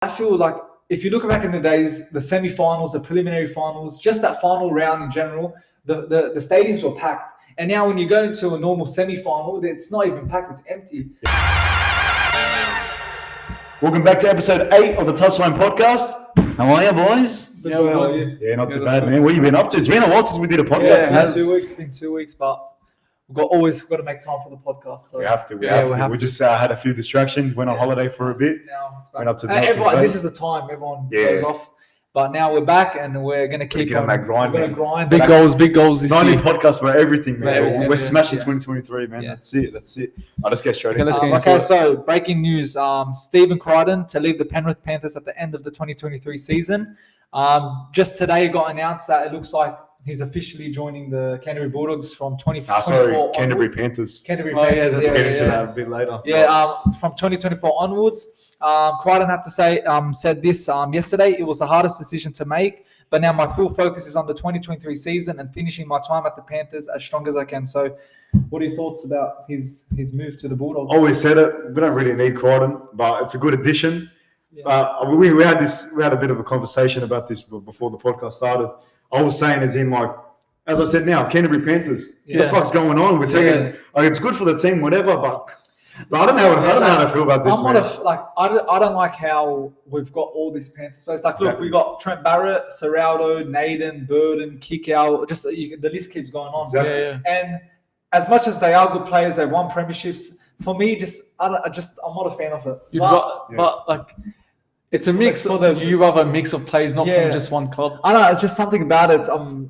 feel like if you look back in the days, the semi-finals, the preliminary finals, just that final round in general, the stadiums were packed. And now when you go into a normal semi-final, it's not even packed, it's empty. Welcome back to episode 8 of the Touchline Podcast. How are you, boys? Yeah, well, yeah, not too bad, man. What have you been up to? It's been a while since we did a podcast. Yeah, it's been 2 weeks, but we've always got to make time for the podcast. So we have to. We just had a few distractions, went on holiday for a bit. Now it's back. Went up to this is the time everyone goes off. But now we're back and we're going to keep on that grind. We're going to grind. Big goals this year. 90 podcasts about everything, man. We're smashing 2023, man. Yeah. That's it. I'll just get straight into it. Okay, so breaking news. Stephen Crichton to leave the Penrith Panthers at the end of the 2023 season. Just today it got announced that it looks like he's officially joining the Canterbury Bulldogs from 2024 Canterbury Panthers. Canterbury Panthers. Let's get into that a bit later. Yeah, from 2024 onwards. Crichton had to say, said this yesterday. It was the hardest decision to make, but now my full focus is on the 2023 season and finishing my time at the Panthers as strong as I can. So, what are your thoughts about his move to the Bulldogs? Always said it. We don't really need Crichton, but it's a good addition. Yeah. We had a bit of a conversation about this before the podcast started. I was saying, as I said now, Canterbury Panthers. What the fuck's going on? We're taking it's good for the team, whatever, but I don't know how to feel about this. I don't like how we've got all these Panthers players. Look, we got Trent Barrett, Serraldo, Naden, Burden, Kickout. Just the list keeps going on. Exactly. Yeah. And as much as they are good players, they've won premierships. For me, I'm not a fan of it. It's a mix. You rather a mix of players, not from just one club. I know. It's just something about it.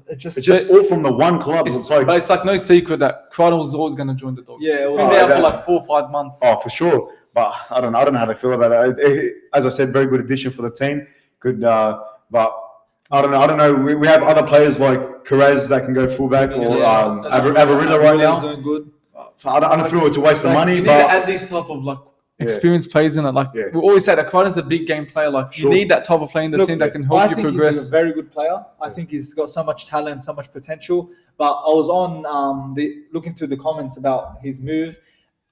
It's just all from the one club. But it's like no secret that Crichton was always going to join the Dogs. Yeah, it's been there for like 4 or 5 months. Oh, for sure. But I don't know how to feel about it. As I said, very good addition for the team. Good, but I don't know. We have other players like Carrez that can go fullback or Avarilla right now. Doing good. I don't feel it's a waste of money. You need to add these type of experienced players in it. We always say that Crichton's a big game player. You need that type of player in the team that can help you progress. I think he's a very good player. I think he's got so much talent, so much potential. But I was on looking through the comments about his move.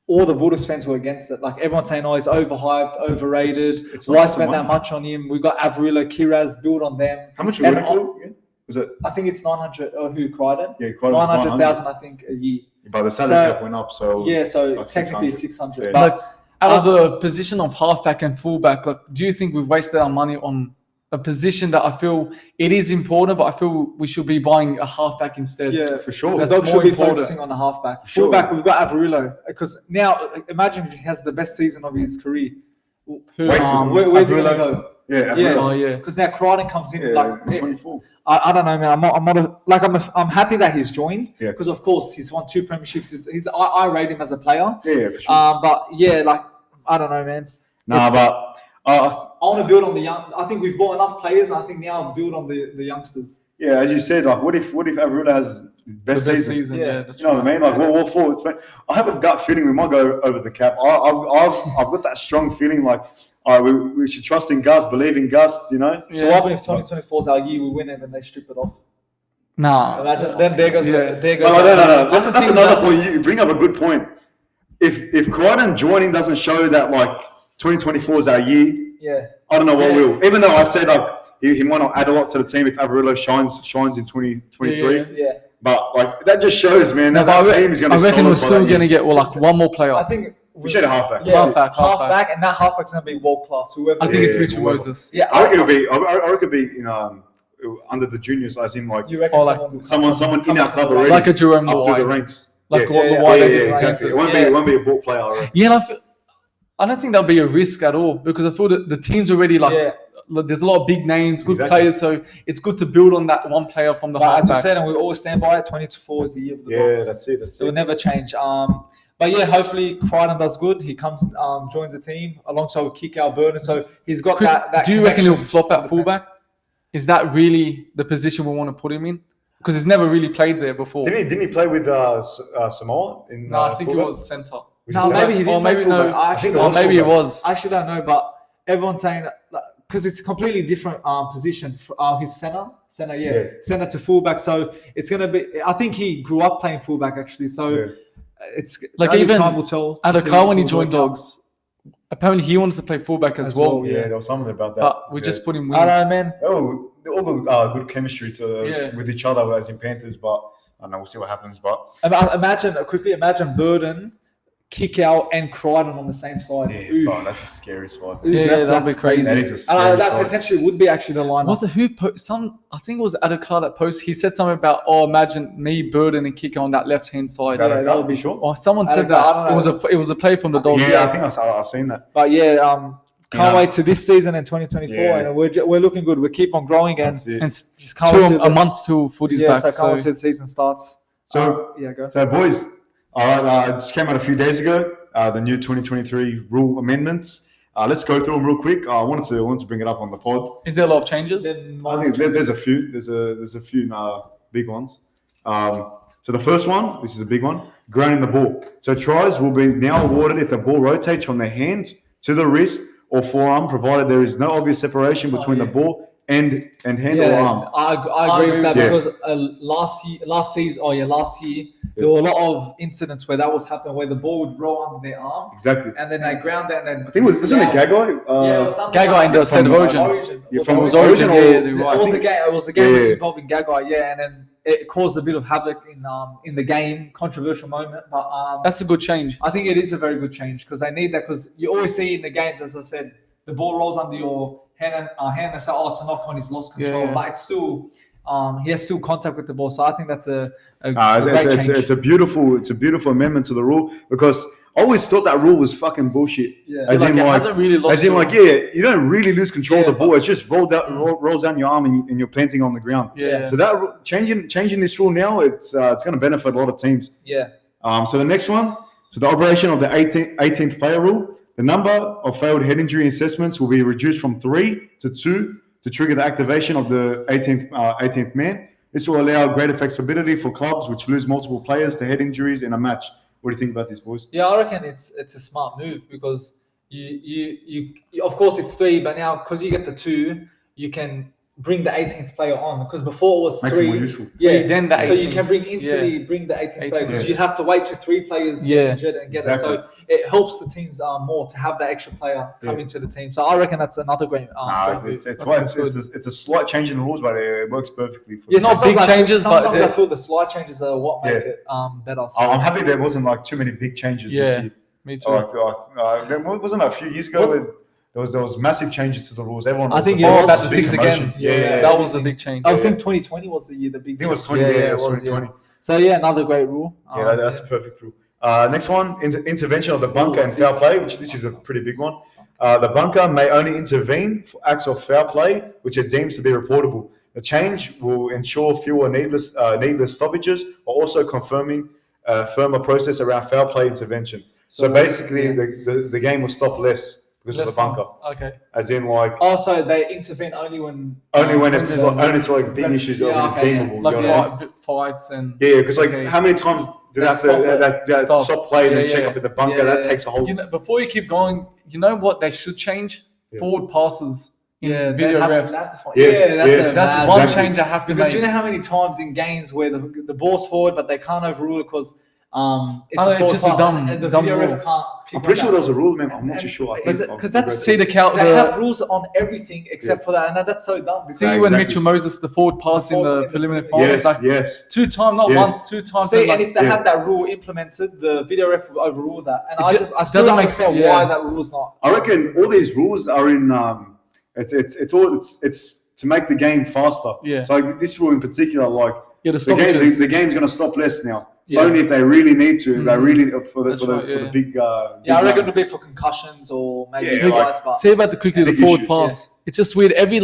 All the Bulldogs fans were against it. Everyone's saying, he's overhyped, overrated. Why spend that much on him? We got Avrila, Kiraz, build on them. How much are we for? Was it? I think it's 900. Who Crichton? Yeah, Crichton. 900,000, I think, a year. But the salary cap went up, so technically 600. But out of the position of halfback and fullback, do you think we've wasted our money on a position that I feel it is important, but I feel we should be buying a halfback instead? Yeah, for sure. The Dogs should be focusing on the halfback. Fullback, we've got Avarillo. Because now, imagine if he has the best season of his career. Where's he going to go? Yeah, because now Crichton comes in 24. I don't know, man. I'm happy that he's joined because of course he's won 2 premierships. I rate him as a player. Yeah, for sure. But I don't know, man. But I want to build on the young. I think we've bought enough players, and I think now I'll build on the youngsters. Yeah, as you said, what if Avrila has the best season? Yeah, that's you know what I mean. What for? I have a gut feeling we might go over the cap. I've got that strong feeling we should trust in Gus, believe in Gus. You know. So what if 2024 is our year? We win it and they strip it off. Nah. Then there goes. No. That's another point. You bring up a good point. If Crichton joining doesn't show that 2024 is our year, I don't know what will. Even though I said he might not add a lot to the team if Avarillo shines in 2023. But that just shows, man, that team is going to. I reckon we're still going to get one more player. I think we should have halfback. Halfback, and that halfback's going to be world class. Whoever. I think it's Richard Moses. Yeah, I reckon it'll be under the juniors, as in you reckon someone in our club already, like a Jerome up through the ranks. Exactly. It won't be a ball player, I reckon. Yeah, and I don't think that'll be a risk at all because I feel that the team's already there's a lot of big names, good players, so it's good to build on that one player from the halfback. As we said, and we always stand by it, 2024 is the year of the Dogs. That's it. It will never change. But hopefully Crichton does good. He comes, joins the team alongside with Kickout Burden. So he's got that. Do you reckon he'll flop at fullback? Is that really the position we want to put him in? Because he's never really played there before. Didn't he play with Samoa? No, I think it was centre. No, maybe he didn't. Maybe no. Maybe it was. I actually don't know, but everyone's saying because it's a completely different position. His center to fullback. So it's gonna be. I think he grew up playing fullback actually. So it's even time will tell. At the car when he joined Dogs, Apparently, he wants to play fullback as well. Yeah, there was something about that. But we just put him wing. I don't know, man. Oh, they all got good chemistry with each other as in Panthers, but I don't know. We'll see what happens. But Imagine Burden, kick out, and Crichton on the same side. Yeah, that's a scary side. That'd be crazy. That is a scary that side. potentially would be actually the lineup. Was it who? I think it was Adakar that post. He said something about, imagine me, Burden, and kick on that left hand side. That would be sure. Or someone said that. I don't know. It was a play from the Dogs. Yeah, I think I've seen that. But can't wait to this season in 2024, and we're looking good. We keep on growing, and just a month till footy's back. So can't wait till the season starts. So go. So boys, all right, just came out a few days ago. The new 2023 rule amendments. Let's go through them real quick. I wanted to bring it up on the pod. Is there a lot of changes? I think there's a few. There's a few big ones. So the first one, this is a big one, grounding the ball. So tries will be now awarded if the ball rotates from the hand to the wrist or forearm, provided there is no obvious separation between the ball and hand or arm. I agree with that because last year there were a lot of incidents where that was happening, where the ball would roll under their arm. Exactly. And then they ground it, and then I think wasn't it Gagai? It was something Gagai in the state of origin. From Origin. It was a game involving Gagai, and then it caused a bit of havoc in the game, controversial moment. But that's a good change. I think it is a very good change because they need that, because you always see in the games, as I said, the ball rolls under your hand and say, it's a knock on, he's lost control. But it's still he has still contact with the ball. So I think that's a great change. It's a beautiful amendment to the rule, because I always thought that rule was fucking bullshit. Yeah. It hasn't really lost. You don't really lose control of the ball. It just rolls down your arm and you're planting on the ground. Yeah. So that changing this rule now, it's going to benefit a lot of teams. Yeah. So the next one, so the operation of the 18th player rule, the number of failed head injury assessments will be reduced from 3 to 2 to trigger the activation of the 18th man. This will allow greater flexibility for clubs which lose multiple players to head injuries in a match. What do you think about this, boys? Yeah, I reckon it's a smart move, because you of course it's 3, but now because you get the 2, you can bring the 18th player on, because before it was Makes 3. it more useful. Then the 18th. So you can bring the 18th player, because you'd have to wait till 3 players get injured and get it. So it helps the teams more to have that extra player come into the team. So I reckon that's another great. It's a slight change in the rules, but it works perfectly. For not big changes, but sometimes I feel the slight changes are what make it better. So I'm happy there wasn't too many big changes this year. Me too. There wasn't a few years ago. There was massive changes to the rules. Everyone. I think about the 6 again. Yeah, that was a big change. I think 2020 was the year the big. I think it was 20. It was 2020. So another great rule. That's a perfect rule. Next one, intervention of the bunker and foul play, which this is a pretty big one. The bunker may only intervene for acts of foul play which it deems to be reportable. The change will ensure fewer needless stoppages, while also confirming a firmer process around foul play intervention. So basically, the game will stop less because of the bunker. Okay. As in, so they intervene only when it's like big issues or it's deemable. Like fights and because how many times did I have to stop play and then check up at the bunker? That takes a whole. Before you keep going, you know what they should change? Forward passes in video refs. That's one change I have to make. Because you know how many times in games where the ball's forward, but they can't overrule it because it's just a dumb video ref can't. I'm pretty sure there was a rule, man. I'm not too sure. Because that's see the count. They have rules on everything except for that, and that's so dumb. See when Mitchell Moses the forward pass in the preliminary final. Yes. 2 times, not once, 2 times. See, and if they had that rule implemented, the video ref would overrule that. And I still don't understand why that rule's not. I reckon all these rules are in. It's to make the game faster. Yeah. So this rule in particular, the game's going to stop less now. Yeah. Only if they really need to. They really for the big. I reckon it'll be for concussions or maybe guys. But say about the forward pass. It's just weird. Every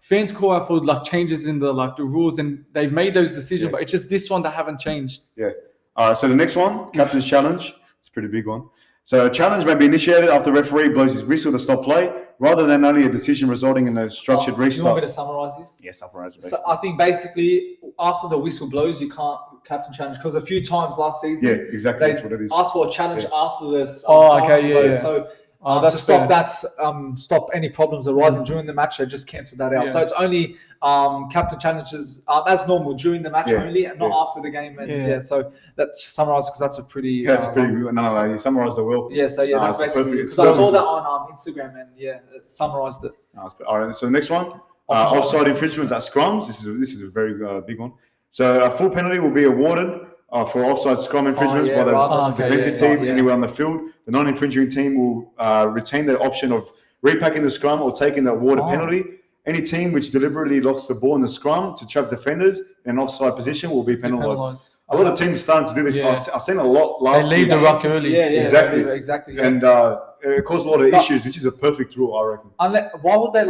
fans call out for changes in the rules, and they've made those decisions, but it's just this one that haven't changed. Yeah. All right. So the next one, captain's challenge. It's a pretty big one. So a challenge may be initiated after the referee blows his whistle to stop play, rather than only a decision resulting in a structured restart. You want me to summarise this? Yeah, summarise it. So I think basically after the whistle blows, you can't captain challenge, because a few times last season, exactly, that's what it is. Asked for a challenge after this. So to stop that, stop any problems arising during the match. They just cancelled that out. So it's only captain challenges as normal during the match only, and not after the game. And so that's summarised because that's a pretty. That's pretty good. No, you summarised it well. Yeah, so that's basically because I saw that on Instagram and it summarised it. All right, so the next one, offside infringements at scrums. This is a very big one. So a full penalty will be awarded for offside scrum infringements by the defensive team anywhere on the field. The non-infringing team will retain the option of repacking the scrum or taking the awarded penalty. Any team which deliberately locks the ball in the scrum to trap defenders in an offside position will be penalised. A lot of teams are starting to do this. I've seen a lot last year. They leave the ruck early. Exactly. And it caused a lot of issues. This is a perfect rule, I reckon. Why would they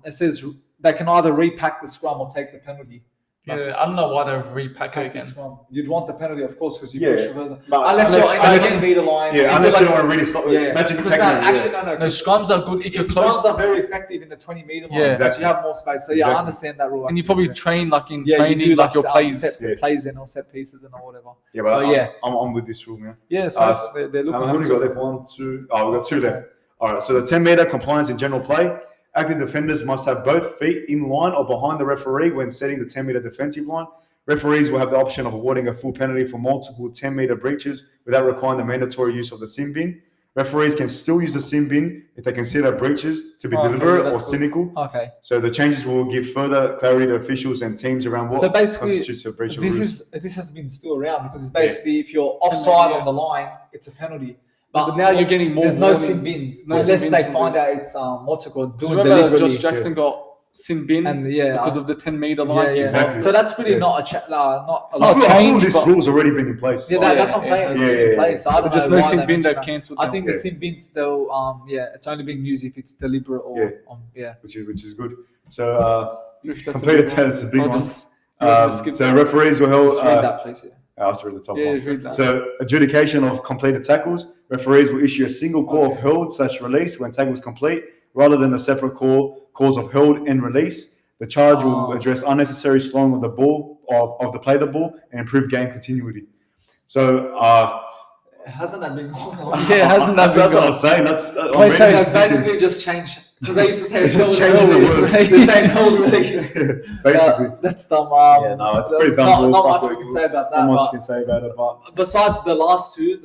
it says they can either repack the scrum or take the penalty? I don't know why they repack it again. You'd want the penalty, of course, because you push further. Unless you're in the 10 meter line. Yeah, unless you don't want to really stop. Imagine you taking No, scrums are good. Scrums are very effective in the 20 meter line. Because you have more space. So I understand that rule. And you probably train in training, you do like your plays. Plays in or set pieces and or whatever. Yeah, but I'm with this rule, man. Yeah, so they're looking. How many got left? 1, 2. Oh, we've got 2 left. All right, so the 10 meter compliance in general play. Active defenders must have both feet in line or behind the referee when setting the 10 meter defensive line. Referees will have the option of awarding a full penalty for multiple 10-meter breaches without requiring the mandatory use of the sin bin. Referees can still use the sin bin if they consider breaches to be deliberate or cynical. Okay. So the changes will give further clarity to officials and teams around what constitutes a breach of rules. This has been still around because it's basically if you're offside on the line, it's a penalty. But now you're getting more. There's no sin bins unless they find out it's what's it called. Remember Josh Jackson got sin bin because of the 10-meter line. Yeah, exactly. So that's really not a change. I feel this rule's already been in place. Yeah, that's what I'm saying. It's in place. So there's no sin bin they've cancelled. I think the sin bins though, it's only being used if it's deliberate or which is good. So completed test is a big one. So referees will hold. Just read that, please. I'll read the top one. So adjudication of completed tackles. Referees will issue a single call of held/release when tackles complete, rather than a separate calls of held and release. The charge will address unnecessary slowing of the ball of the play the ball and improve game continuity. So hasn't that been going on? Hasn't that? That's what I'm saying. That's basically just changed. Because I used to say it's just changing the words. They're saying hold release. Basically, that's dumb. It's pretty dumb. Not much we can say about that. Not much we can say about it. But besides the last two,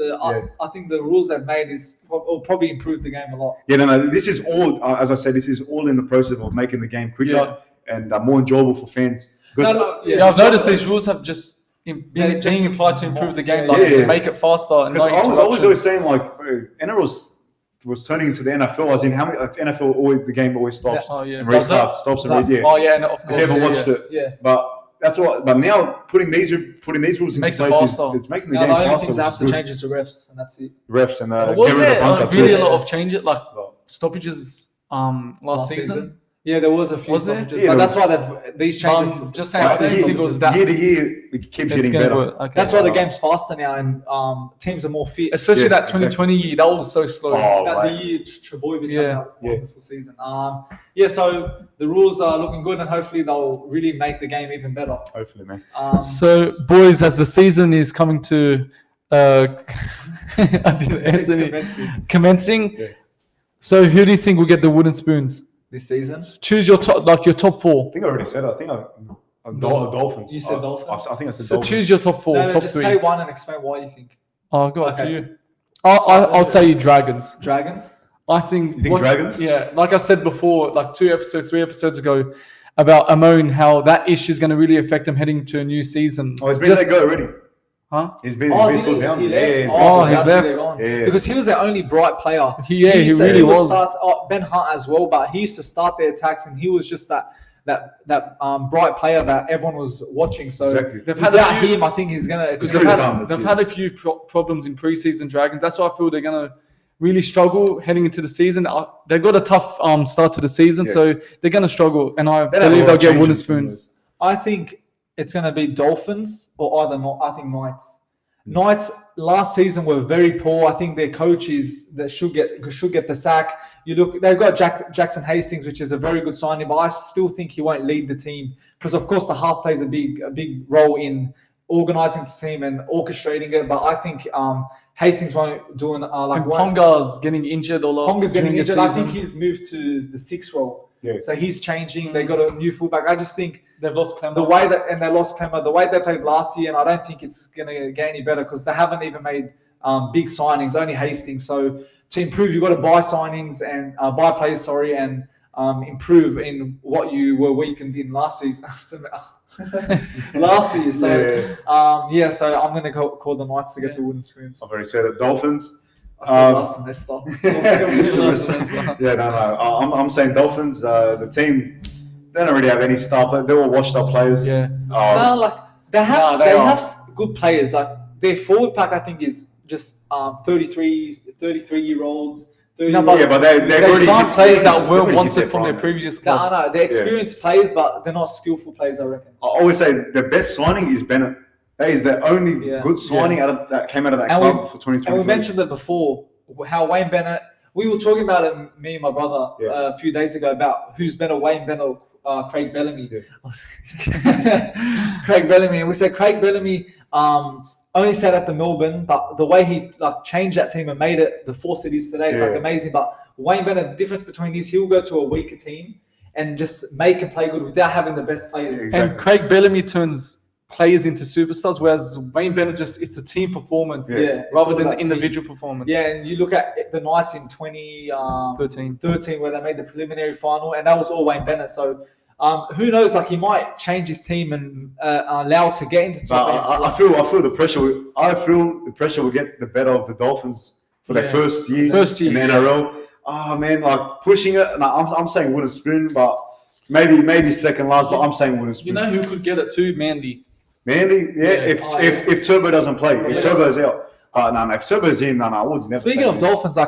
I think the rules they've made will probably improve the game a lot. Yeah, no. This is all, as I said, this is all in the process of making the game quicker and more enjoyable for fans. I've noticed these rules have just being applied to improve the game, make it faster. Because I was always saying NRL was turning into the NFL, as in how many NFL the game always stops and restarts, stops and restarts. And of course, if you ever watched it, but that's what. But now putting these rules into place, it's making the game faster. The only things that have to change is the refs, and that's it. Refs and was there really a lot of changes, like stoppages last season? Yeah, there was a few. Was there? But that's why these changes. Just saying, I don't think it was that. Year to year, it keeps getting better. Okay. That's why the game's faster now, and teams are more fit. Especially that 2020 year, that was so slow. The year Trebojevic had that wonderful season. So the rules are looking good, and hopefully they'll really make the game even better. Hopefully, man. So, boys, as the season is coming to commencing. Yeah. So, who do you think will get the wooden spoons this season? Choose your top 4. I think I already said it. I think Dolphins. You said Dolphins? I think I said so Dolphins. So choose your top 4, top just 3. Say one and explain why you think. Oh, go on for you. I'll say Dragons. Dragons? I think... You think Dragons? Yeah. Like I said before, like 3 episodes ago, about Amon, how that issue is going to really affect him heading to a new season. Oh, he's been let go already. Huh? He's been slowed down. He's left. Yeah. Because he was their only bright player. He really was. Ben Hunt as well, but he used to start their attacks, and he was just that bright player that everyone was watching. So they've had him. I think he's gonna. They've had a few problems in preseason Dragons. That's why I feel they're gonna really struggle heading into the season. They've got a tough start to the season, so they're gonna struggle, and I believe they'll get wooden spoons. I think it's going to be Dolphins or I think Knights. Knights last season were very poor. I think their coach should get the sack. They've got Jackson Hastings, which is a very good signing, but I still think he won't lead the team because, of course, the half plays a big role in organising the team and orchestrating it. But I think Hastings won't do an and Ponga's getting injured a lot. Ponga's getting injured. I think he's moved to the 6th role. Yeah. So he's changing. They got a new fullback. I just think they've lost Clemmer. They lost Clemmer. The way they played last year, and I don't think it's going to get any better because they haven't even made big signings. Only Hastings. So to improve, you've got to buy signings and buy players. And improve in what you were weakened in last season. Last year. So so I'm going to call the Knights to get the wooden spoons. I've already said it. Dolphins. I said last semester. I'm saying Dolphins. The team, they don't really have any star players. They're all washed up players. Yeah. They have good players. Like their forward pack, I think, is just 33-year-olds. But they signed players that were wanted from their previous clubs. No, they're experienced players, but they're not skillful players, I reckon. I always say the best signing is Bennett. That is the only good signing that came out of that club for 2020. And we mentioned it before, how Wayne Bennett, we were talking about it, me and my brother, a few days ago, about who's better, Wayne Bennett or Craig Bellamy. Yeah. Craig Bellamy. And we said Craig Bellamy only sat at the Melbourne, but the way he changed that team and made it the force it is today, it's amazing. But Wayne Bennett, the difference between these, he'll go to a weaker team and just make and play good without having the best players. Exactly. And Craig Bellamy turns players into superstars, whereas Wayne Bennett it's a team performance rather than individual performance. Yeah, and you look at the Knights in 2013 where they made the preliminary final, and that was all Wayne Bennett. So who knows? He might change his team and allow it to get into top. I feel the pressure. I feel the pressure will get the better of the Dolphins for their first year in the NRL. Oh man, pushing it. And I'm saying wooden spoon, but maybe second last. But I'm saying wooden spoon. You know who could get it too? Mandy. If Turbo doesn't play, if Turbo's out, if Turbo's in, I would never. Speaking of Dolphins,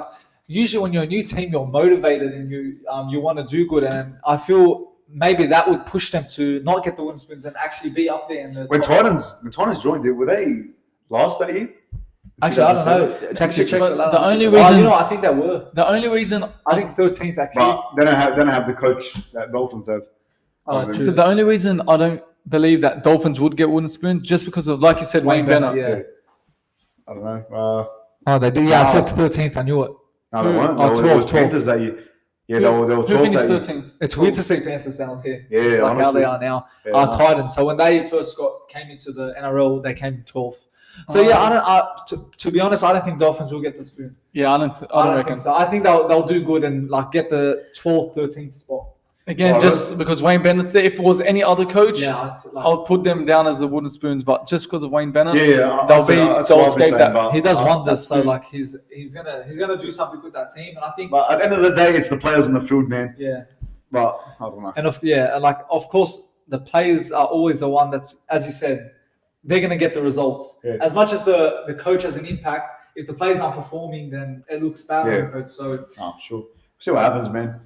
usually when you're a new team, you're motivated and you want to do good, and I feel maybe that would push them to not get the wooden spoons and actually be up there. When Titans joined it, were they last that year? Actually, I don't know. The only reason, I think they were. The only reason I think 13th actually. But they don't have the coach that Dolphins have. So the only reason I don't believe that Dolphins would get wooden spoon just because of, like you said, Wayne Bennett. Yeah. I don't know. They did. Yeah, I said 13th. I knew it. No, they weren't. 12. Panthers that year. Yeah, they were 12th. Who finished 13th? It's weird to see Panthers down here. Yeah, like how they are now. Titans. So when they first came into the NRL, they came 12th. So to be honest, I don't think Dolphins will get the spoon. Yeah, I don't reckon think so. I think they'll do good and get the 12th, 13th spot. Again, just because Wayne Bennett's there. If it was any other coach, I'll put them down as the wooden spoons. But just because of Wayne Bennett, they'll escape that. He does wonders. So he's gonna do something with that team. And I think. But at the end of the day, it's the players on the field, man. Yeah. But I don't know. And of course, the players are always the one that's, as you said, they're gonna get the results. Yeah. As much as the coach has an impact, if the players aren't performing, then it looks bad on the coach. So. Sure. See what happens, man.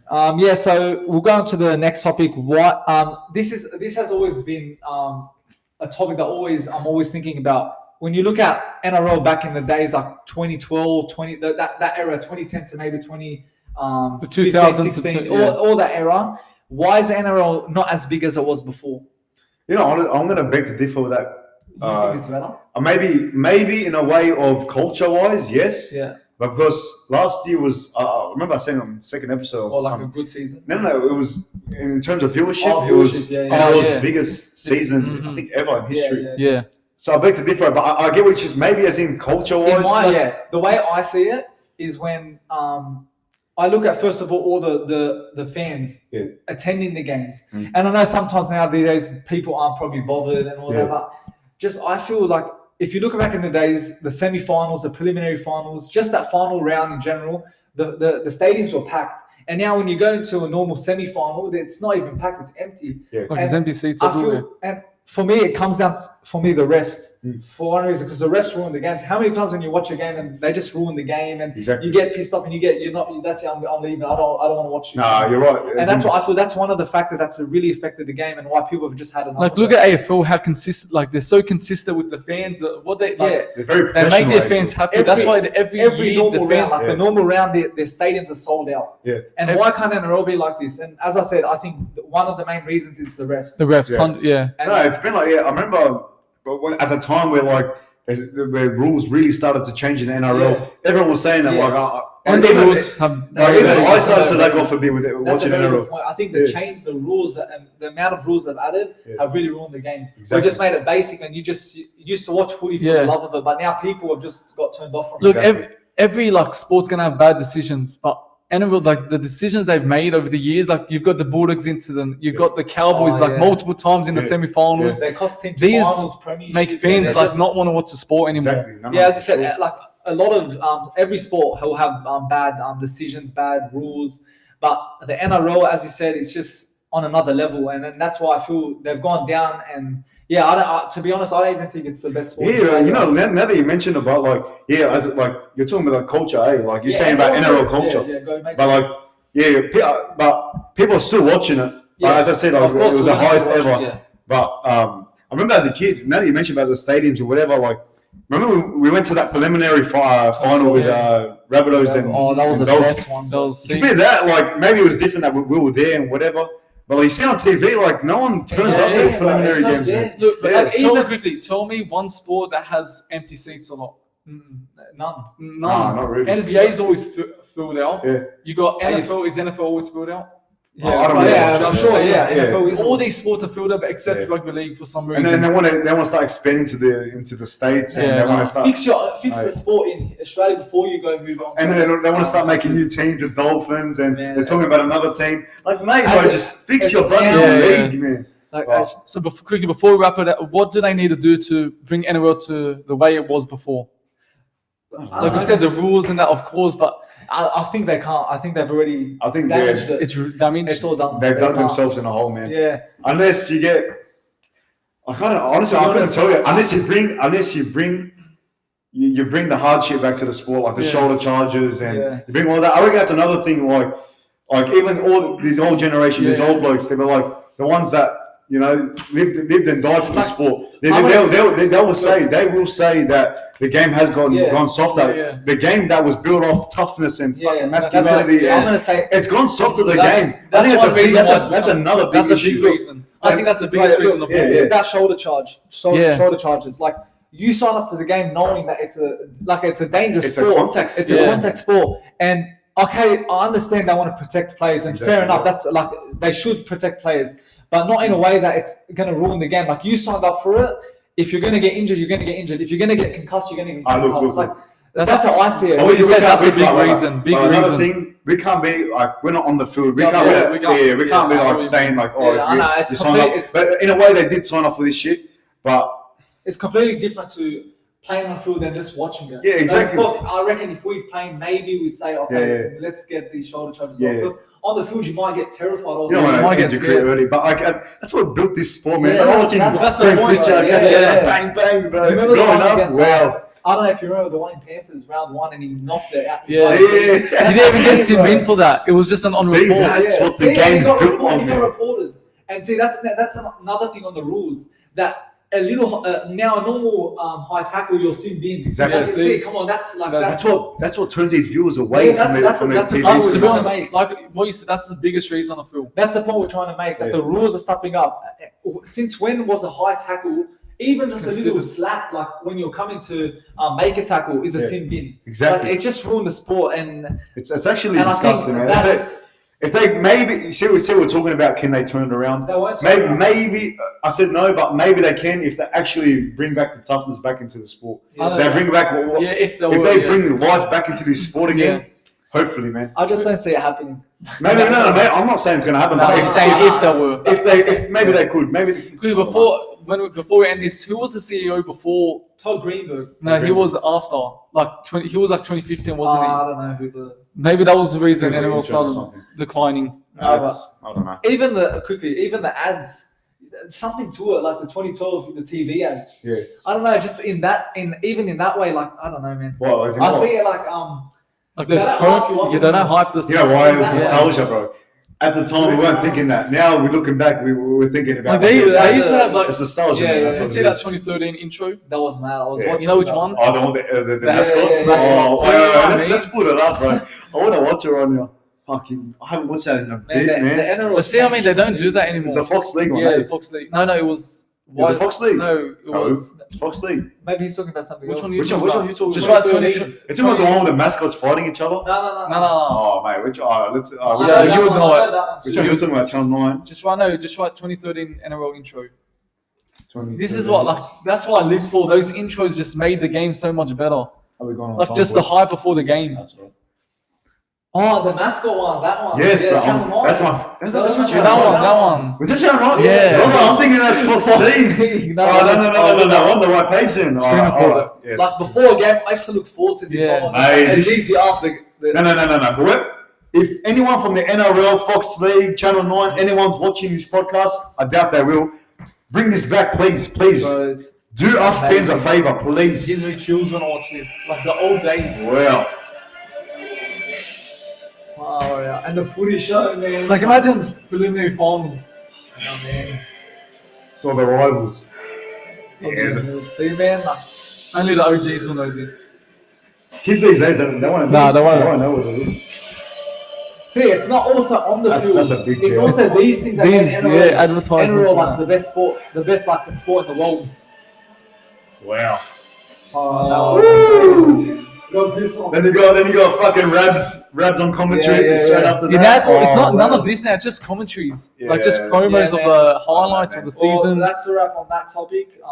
So we'll go on to the next topic. This has always been a topic that I'm always thinking about. When you look at NRL back in the days, 2012, that era, 2010 to maybe 2016, all that era. Why is the NRL not as big as it was before? I'm going to beg to differ with that. You think it's better? Maybe in a way of culture-wise, yes. Yeah. But because last year was, I remember I saying on the second episode. A good season? No, it was, in terms of viewership, it was the biggest season, I think, ever in history. Yeah. So I beg to differ, but I get which is maybe as in culture-wise. The way I see it is when I look at, first of all the fans attending the games. And I know sometimes nowadays people aren't probably bothered and all that, but I feel like if you look back in the days, the semi-finals, the preliminary finals, just that final round in general, the stadiums were packed. And now when you go into a normal semi-final, it's not even packed, it's empty. Yeah. It's empty seats everywhere. And for me, it comes down to, the refs. For one reason, because the refs ruin the games. How many times when you watch a game and they just ruin the game and you get pissed off and that's it, I'm leaving. I don't want to watch this. Nah, you're right. And that's what I feel. That's one of the factors that's really affected the game and why people have just had enough. Look at AFL, how consistent, they're so consistent with the fans. They're very they make their fans happy. That's why every year the fans, the normal round, their stadiums are sold out. Yeah. And why can't NRL be like this? And as I said, I think one of the main reasons is the refs. The refs, No, it's been I remember at the time where rules really started to change in the NRL, everyone was saying that even I started to lag off a bit with it, watching NRL. I think the rules the amount of rules they've added have really ruined the game. Exactly. We just made it basic, and you used to watch footy for the love of it, but now people have just got turned off from it. Look, every sport's gonna have bad decisions, but NRL, the decisions they've made over the years, you've got the Bulldogs incident, you've got the Cowboys multiple times in the semi-finals. They cost teams These finals, premierships, make fans not want to watch the sport anymore. Exactly. As you said, a lot of every sport will have bad decisions, bad rules, but the NRL, as you said, is just on another level, and that's why I feel they've gone down. And to be honest, I don't even think it's the best sport. Now that you mentioned about as you're talking about culture, you're saying about NRL culture, but people are still watching it. As I said, of course, it was the highest ever. But I remember as a kid, now that you mentioned about the stadiums or whatever, remember we went to that preliminary final with Rabbitohs and that was the best one. Compare that, maybe it was different that we were there and whatever. But you see on TV, no one turns up to these preliminary games. Look, tell me one sport that has empty seats a lot. None. No, not really. NBA is always filled out. Yeah. You got NFL. Is NFL always filled out? I'm sure. NFL is all these sports are filled up except rugby league for some reason. And then they want to start expanding into the states, and they want to start fix the sport in Australia before you go move on. And then they want to start making new teams with Dolphins, and they're talking about another team. Just fix your bloody league, man. So before we wrap it up, what do they need to do to bring NRL to the way it was before? We said, the rules and that, of course, but I think they can't. I think they've already damaged it. It's damaged. It's all done. They've done themselves in a hole, man. Yeah. Unless you get, I couldn't tell you. Unless you bring the hardship back to the sport, the shoulder charges, and you bring all that. I reckon that's another thing. Even all these old generation, these old blokes, they were the ones that lived and died for the sport. They will say that the game has gone softer. Yeah. The game that was built off toughness and fucking masculinity. I'm gonna say it's gone softer. The game. I think that's another big issue. Reason. I think that's the biggest reason of all. About shoulder charges. You sign up to the game knowing that it's a dangerous sport. It's a contact sport. And okay, I understand they want to protect players, and fair enough. That's they should protect players, but not in a way that it's going to ruin the game. You signed up for it. If you're going to get injured, you're going to get injured. If you're going to get concussed, you're going to get concussed. That's how I see it. That's a big reason. Another thing, we can't be we're not on the field. We can't be saying you sign up. But in a way, they did sign up for this shit. But it's completely different to playing on field than just watching it. Yeah, exactly. Of course, I reckon if we playing, maybe we'd say, let's get these shoulder charges off. Because on the field, you might get terrified. Also. You might get scared early, but that's what built this sport, man. That's the point. Bang, bang, bro. Remember growing up, I don't know if you remember the one in Panthers round 1, and he knocked it out. He didn't even get sim in for that. It was just an on report. That's what the game's built on. He got reported, and see that's another thing on the rules that. A little now a normal high tackle you'll see bin. Exactly. See, come on, that's what turns these viewers away from the TV. To be honest, what you said, that's the biggest reason I feel. That's the point we're trying to make. That the rules are stuffing up. Since when was a high tackle, even just a little slap, when you're coming to make a tackle, is a sin bin? Exactly. It's just ruined the sport, and it's actually disgusting, man. If they maybe see we're talking about, can they turn it around? They won't. Maybe I said no, but maybe they can if they actually bring back the toughness back into the sport. They bring back if they bring life back into this sport again. Hopefully, man. I just don't see it happening. Maybe no. I'm not saying it's going to happen. But if maybe they could. Before we end this, who was the CEO before? Todd Greenberg. No, he was after. He was 2015, wasn't he? I don't know who the. Maybe that was the reason NRL started declining. I don't know. Even the ads, something to it, like the 2012 the TV ads. Yeah. I don't know, just even in that way, I don't know, man. I see it there's they don't hype this. You know why? It was nostalgia, bro. At the time, we weren't thinking that. Now we're looking back, we were thinking about. They used to have it's nostalgia. Yeah. Did you see that 2013 intro? That was mad. I was watching. You know which one? Oh, the mascots. Let's put it up, bro. I want to watch it right now. Fucking, I haven't watched that in a bit, man. They don't do that anymore. It's a Fox League one. Yeah, Fox League. No, it was It was a Fox League. No, it was Fox League. Maybe he's talking about something else. Which one are you talking Just about? write 20. It's about the one with the mascots fighting each other? No. Oh, mate, which you would one? Which one are you talking about? Channel 9? Just write 2013 NRL intro. This is that's what I live for. Those intros just made the game so much better. Like just the hype before the game. That's right. Oh, the mascot one, that one. Yes, yeah, bro. That's That one. Was that Channel 9? Yeah. No, I'm thinking that's Fox League. No, I'm on the right page then. Like before a game, I used to look forward to this. Yeah. It's easy after. No. If anyone from the NRL, Fox League, Channel 9, anyone's watching this podcast, I doubt they will. Bring this back, please. Bro, do us fans a favor, please. It gives me chills when I watch this. Like the old days. Wow. Oh, yeah. And the footy show, man. Like imagine the preliminary finals. Oh, man. It's all the rivals. Yeah. See, man. Only the OGs will know this. Kids these days, they want to know what it is. See, it's not also on the field. That's a big It's deal. also these things that make advertisements. NRL like the best sport in the world. Wow. Then you got fucking Rabs on commentary straight after that. Yeah, that's all. It's not none of this now. It's just commentaries, like just promos of the highlights of the season. Well, that's a wrap on that topic.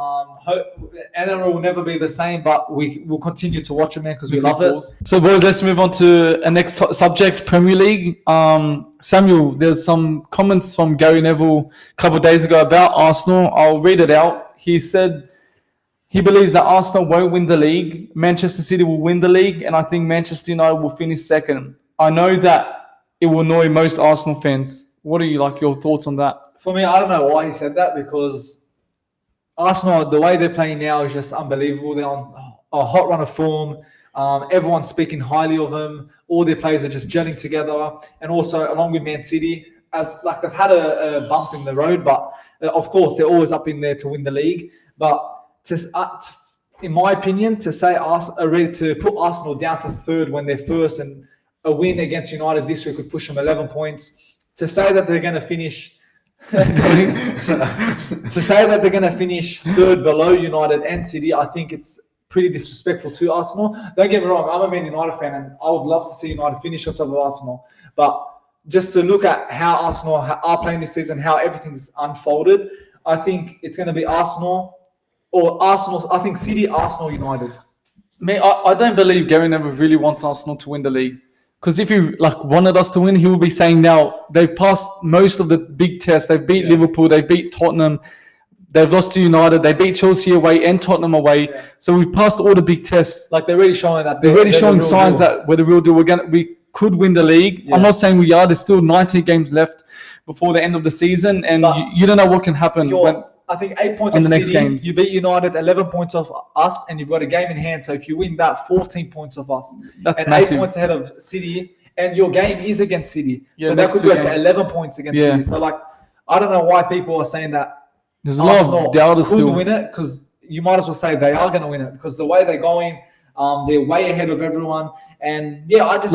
NRL will never be the same, but we will continue to watch it, man, because we love it. So, boys, let's move on to a next subject: Premier League. Samuel, there's some comments from Gary Neville a couple of days ago about Arsenal. I'll read it out. He said he believes that Arsenal won't win the league. Manchester City will win the league, and I think Manchester United will finish second. I know that it will annoy most Arsenal fans. What are your thoughts on that? For me, I don't know why he said that, because Arsenal, the way they're playing now is just unbelievable. They're on a hot run of form. Everyone's speaking highly of them. All their players are just gelling together. And also, along with Man City, they've had a bump in the road, but of course, they're always up in there to win the league. But in my opinion, to put Arsenal down to third when they're first, and a win against United this week could push them 11 points. To say that they're going to finish third below United and City, I think it's pretty disrespectful to Arsenal. Don't get me wrong, I'm a Man United fan, and I would love to see United finish on top of Arsenal. But just to look at how Arsenal are playing this season, how everything's unfolded, I think it's going to be Arsenal. I think City, Arsenal, United. I don't believe Gary Neville really wants Arsenal to win the league. Because if he wanted us to win, he will be saying now they've passed most of the big tests. They've beat Liverpool, they beat Tottenham, they've lost to United, they beat Chelsea away and Tottenham away. Yeah. So we've passed all the big tests. Like they're really showing that they're showing signs that we're the real deal. We could win the league. Yeah. I'm not saying we are. There's still 19 games left before the end of the season, and you don't know what can happen I think 8 points in the next games. You beat United, 11 points off us, and you've got a game in hand. So if you win that, 14 points off us. That's massive. 8 points ahead of City, and your game is against City. So that could go to 11 points against City. So I don't know why people are saying that there's a lot of doubters still win it, because you might as well say they are going to win it, because the way they're going, they're way ahead of everyone. And I just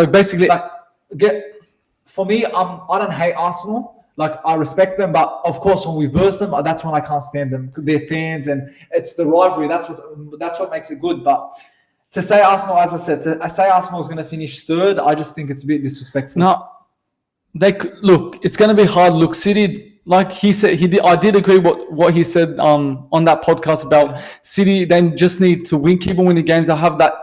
for me, I don't hate Arsenal. I respect them, but of course, when we verse them, that's when I can't stand them. They're fans, and it's the rivalry. That's what makes it good. But to say Arsenal, as I said, Arsenal is going to finish third, I just think it's a bit disrespectful. No, it's going to be hard. Look, City, like he said, I did agree what he said on that podcast about City. They just need to keep on winning games. They'll have that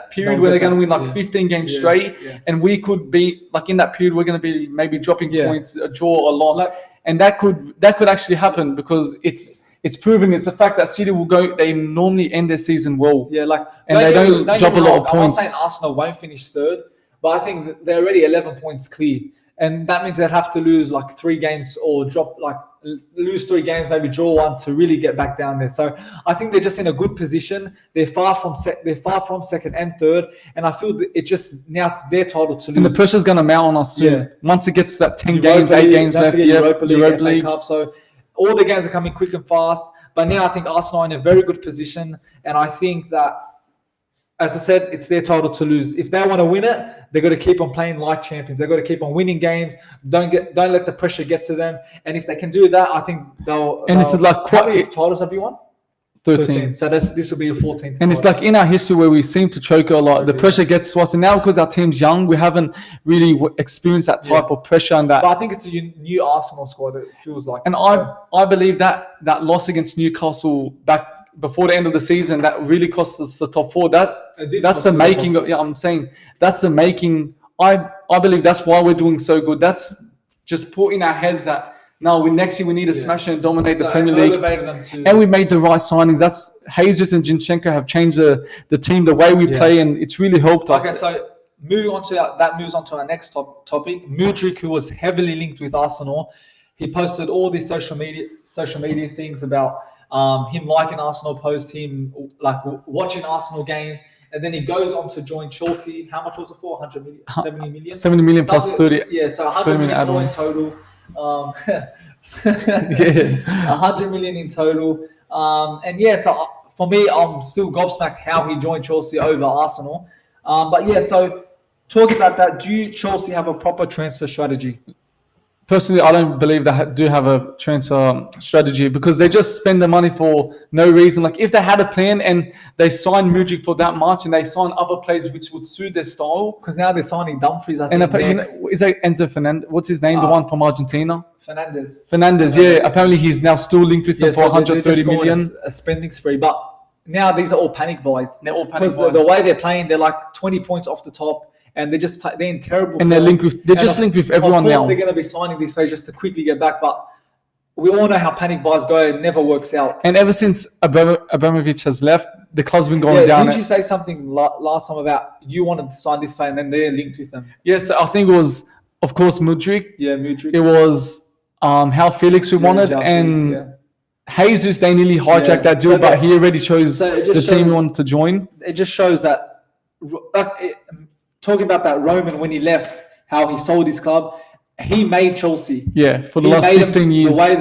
period where they're going to win 15 games straight, and we could be in that period we're going to be maybe dropping points, a draw, a loss, and that could actually happen, because it's proven, it's a fact that City will go. They normally end their season well, and they don't drop a lot of points. I'm not saying Arsenal won't finish third, but I think they're already 11 points clear, and that means they'd have to lose 3 games or lose 3 games, maybe draw 1 to really get back down there. So I think they're just in a good position. They're far from second and third, and I feel that now it's their title to lose. And the pressure's going to mount on us soon. Once it gets to that 10 games, 8 games left, Europa League. Cup. So all the games are coming quick and fast. But now I think Arsenal are in a very good position, and I think that as I said, it's their title to lose. If they want to win it, they've got to keep on playing like champions. They've got to keep on winning games. Don't let the pressure get to them. And if they can do that, I think they'll. And it's like how many titles have you won? 13. So this will be your 14th. And title. it's like in our history where we seem to choke a lot. The pressure gets to us, and now because our team's young, we haven't really experienced that type of pressure and that. But I think it's a new Arsenal squad. It feels like. And I believe that loss against Newcastle back before the end of the season that really cost us the top 4. That's the making of. Yeah, I'm saying that's the making. I believe that's why we're doing so good. That's just put in our heads that. Now, next year we need to smash and dominate the Premier League, and we made the right signings. That's Jesus and Zinchenko have changed the team, the way we play, and it's really helped us. Okay, so moving on to that moves on to our next topic. Mudryk, who was heavily linked with Arsenal, he posted all these social media things about him liking Arsenal posts, him like watching Arsenal games, and then he goes on to join Chelsea. How much was it for? 100 million, 70 million, 70 million plus 30. Yeah, so 100 million in total. 100 million in total. And yeah, so for me, I'm still gobsmacked how he joined Chelsea over Arsenal. But yeah, so talking about that, do Chelsea have a proper transfer strategy? Personally, I don't believe they do have a transfer strategy because they just spend the money for no reason. Like if they had a plan and they signed Mudryk for that much and they signed other players which would suit their style. Because now they're signing Dumfries, I think. Is that Enzo Fernandez? What's his name? The one from Argentina? Fernandez, yeah. Apparently he's now still linked with them for 130 million. A spending spree. But now these are all panic buys. They're all panic buys. Because the way they're playing, they're like 20 points off the top. And they're in terrible form. And they're linked with everyone now. Of course, they're going to be signing these players just to quickly get back. But we all know how panic buys go. It never works out. And ever since Abramovich has left, the club's been going down. Didn't you say something last time about you wanted to sign this player and then they're linked with them? Yes, I think it was, of course, Mudryk. Yeah, Mudryk. It was how Felix we wanted. And Jesus, they nearly hijacked that deal, but he already chose the team he wanted to join. It just shows that... Talking about that Roman when he left, how he sold his club, he made Chelsea. Yeah, for the last 15 years. The way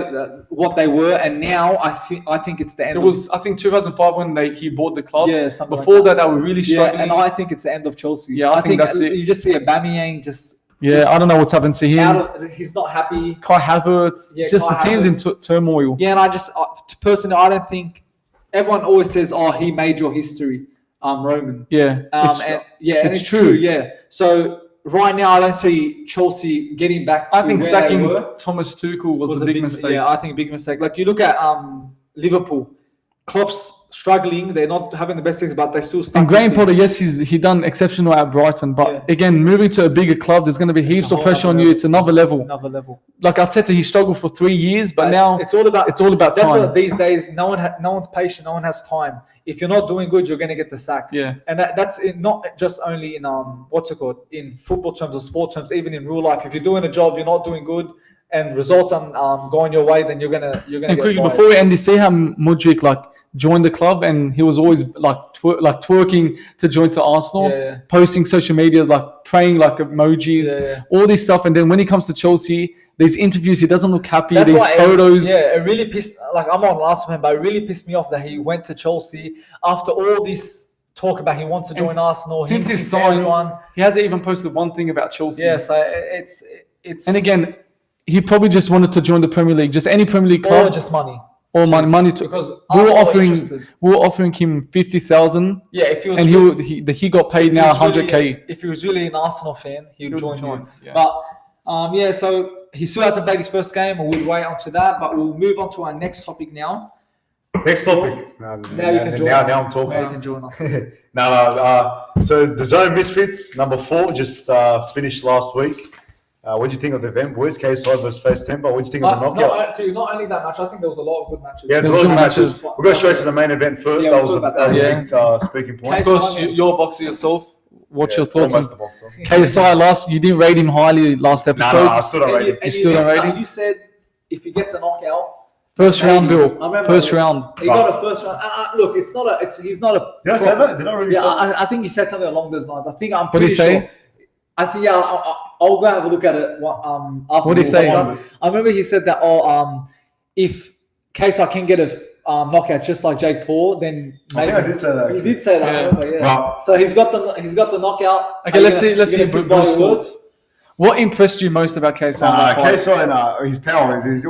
what they were, and now I think it's the end. It was, I think, 2005 when he bought the club. Yeah, before that, they were really struggling. Yeah, and I think it's the end of Chelsea. Yeah, I think that's it. You just see Aubameyang just. Yeah, I don't know what's happened to him. He's not happy. Kai Havertz. Yeah, just the team's in turmoil. Yeah, and I just personally, I don't think everyone always says, "Oh, he made your history." Roman. Yeah. It's true. Yeah. So right now, I don't see Chelsea getting back to I think where sacking they were. Thomas Tuchel was a big mistake. Yeah, I think a big mistake. Like you look at Liverpool, Klopp's struggling. They're not having the best things, but they still stuck. And Graham Potter, yes, he done exceptional at Brighton, but again, moving to a bigger club, there's going to be heaps of pressure on you. It's another level. Like Arteta, he struggled for 3 years, but now it's all about time. That's what these days. No one's patient. No one has time. If you're not doing good, you're going to get the sack. Yeah, and that's not just only in in football terms or sport terms. Even in real life, if you're doing a job, you're not doing good, and results aren't going your way, then you're gonna get fired. Before we end, see how Mudryk joined the club, and he was always twerking to join to Arsenal, posting social media, praying emojis, all this stuff. And then when he comes to Chelsea, these interviews, he doesn't look happy. These photos. It really pissed. I'm on last of him, but it really pissed me off that he went to Chelsea after all this talk about he wants to join Arsenal. Since he's signed, he hasn't even posted one thing about Chelsea. Yeah, so it's. And again, he probably just wanted to join the Premier League, just any Premier League club, or just money. Or money because we were offering him 50,000. Yeah, if he was, and he got paid now 100k. If he was really an Arsenal fan, he would join you. Yeah. But so he still hasn't played his first game, and we'll wait on to that. But we'll move on to our next topic now. Next topic. Now you can join us. Now I'm talking. Now you can join us. So the Zone Misfits number 4 just finished last week. What do you think of the event, boys? KSI versus Face Temper. What do you think of the knockout? Not only that match, I think there was a lot of good matches. Yeah, there's a lot of good matches. We'll go straight to the main event first. Yeah, that was a big speaking point. First, your boxer yourself. What's your thoughts on KSI? You didn't rate him highly last episode. No, I still don't rate him. You still don't rate him? You said if he gets a knockout. First round, Bill. First round. He got a first round. Look, it's not a. He's not a. Did I say that? Did I really say that? I think you said something along those lines. I think I'm pretty sure. What did he say? I think I'll go have a look at it. After what did he say? I remember he said that if KSI can get knockouts just like Jake Paul, then maybe I think I did say that. You did say that. Yeah. Remember, yeah. Right. So he's got the knockout. Okay, let's see Bruce thoughts. What impressed you most about KSI? KSI, his power is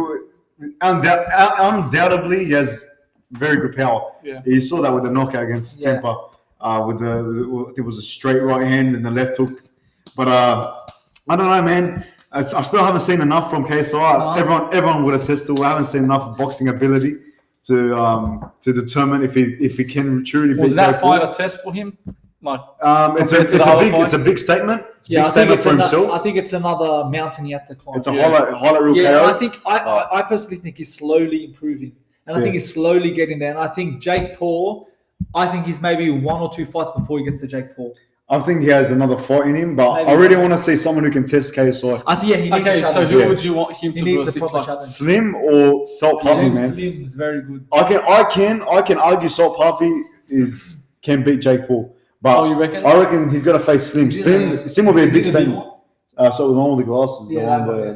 undoubtedly he has very good power. Yeah. You saw that with the knockout against Tampa. It was a straight right hand and the left hook. But I don't know, man. I still haven't seen enough from KSI. Everyone would attest to. I haven't seen enough boxing ability to determine if he can truly beat. Was that fight a test for him? Like, it's a big statement. It's a big statement for himself. I think it's another mountain he had to climb. It's a highlight reel KO. I personally think he's slowly improving, and I think he's slowly getting there. And I think Jake Paul, I think he's maybe 1 or 2 fights before he gets to Jake Paul. I think he has another fight in him, but I really want to see someone who can test KSI. I think he needs a challenge. So who would you want him to needs a proper challenge. Slim or Salt Papi, man? Slim's very good. I can argue Salt Papi can beat Jake Paul. But you reckon? I reckon he's got to face Slim. Slim will be a big statement. So the one with the glasses, the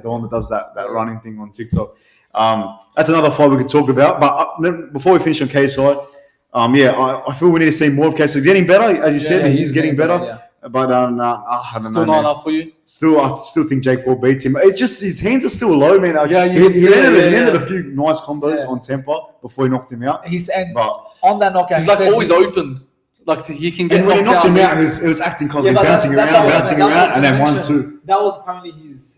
one that does that running thing on TikTok. That's another fight we could talk about. But before we finish on KSI, I feel we need to see more of KSI. He's getting better, as you said. He's getting better. But I don't know. Still not enough for you? I still think Jake Paul beats him. It's just his hands are still low, man. He landed a few nice combos on Tampa before he knocked him out. On that knockout, he's like always opened. Like he can get. And when he knocked him out, it was acting cold. He was bouncing around, and then 1-2. That was apparently his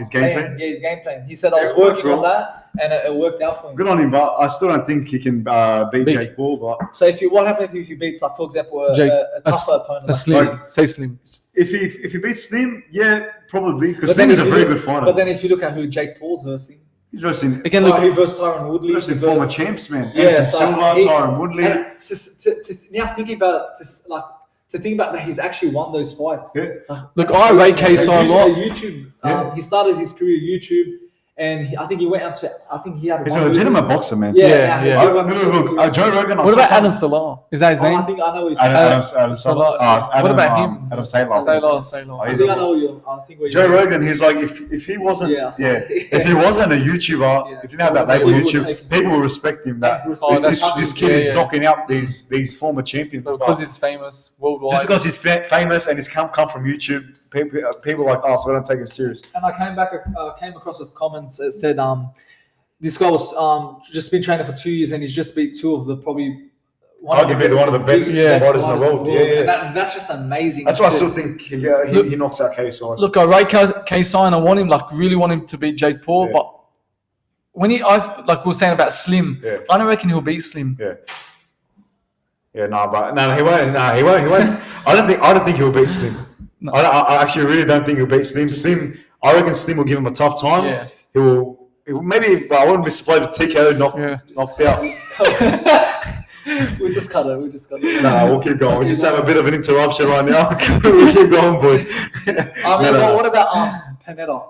game plan. Yeah, his game plan. He said I was working on that, and it worked out for him. Good on him, but I still don't think he can beat Jake Paul. But so what happens if he beats, like for example, a tougher opponent? A Slim. Say Slim. If he beats Slim, yeah, probably, because Slim is a very good fighter. But then if you look at who Jake Paul's versing. He's versing. Again, he versed Tyron Woodley. He's versing former champs, man. Yeah, Silva, Tyron Woodley. Now thinking about it, to think about that, he's actually won those fights. Yeah. Look, I rate KSI a lot. YouTube. He started his career YouTube, and I think he went out to. I think he had. He's a legitimate boxer, man. Yeah. Joe Rogan. What about Adam Salah? Is that his name? I think I know. Adam Salah. What about him? Adam Salah. I think I know you. I think Joe Rogan. He's like, if he wasn't, if he wasn't a YouTuber, if he didn't have that label YouTube, people will respect him. That this kid is knocking out these former champions because he's famous worldwide. Just because he's famous and he's come from YouTube. People like us, we don't take him serious. And I came across a comment that said, this guy was just been training for 2 years and he's just beat two of the probably one of the best fighters in the world. Yeah. That's just amazing. That's why I still think he knocks out KSI. Look, I rate KSI and I really want him to beat Jake Paul, but when like we were saying about Slim, I don't reckon he'll beat Slim. He won't. I don't think he'll beat Slim. No. I actually really don't think he'll beat Slim. I reckon Slim will give him a tough time. Yeah. He will maybe, but I wouldn't be surprised if TKO knocked out. We just cut it. No, we'll keep going. We just have a bit of an interruption right now. We'll keep going, boys. What about Pineda?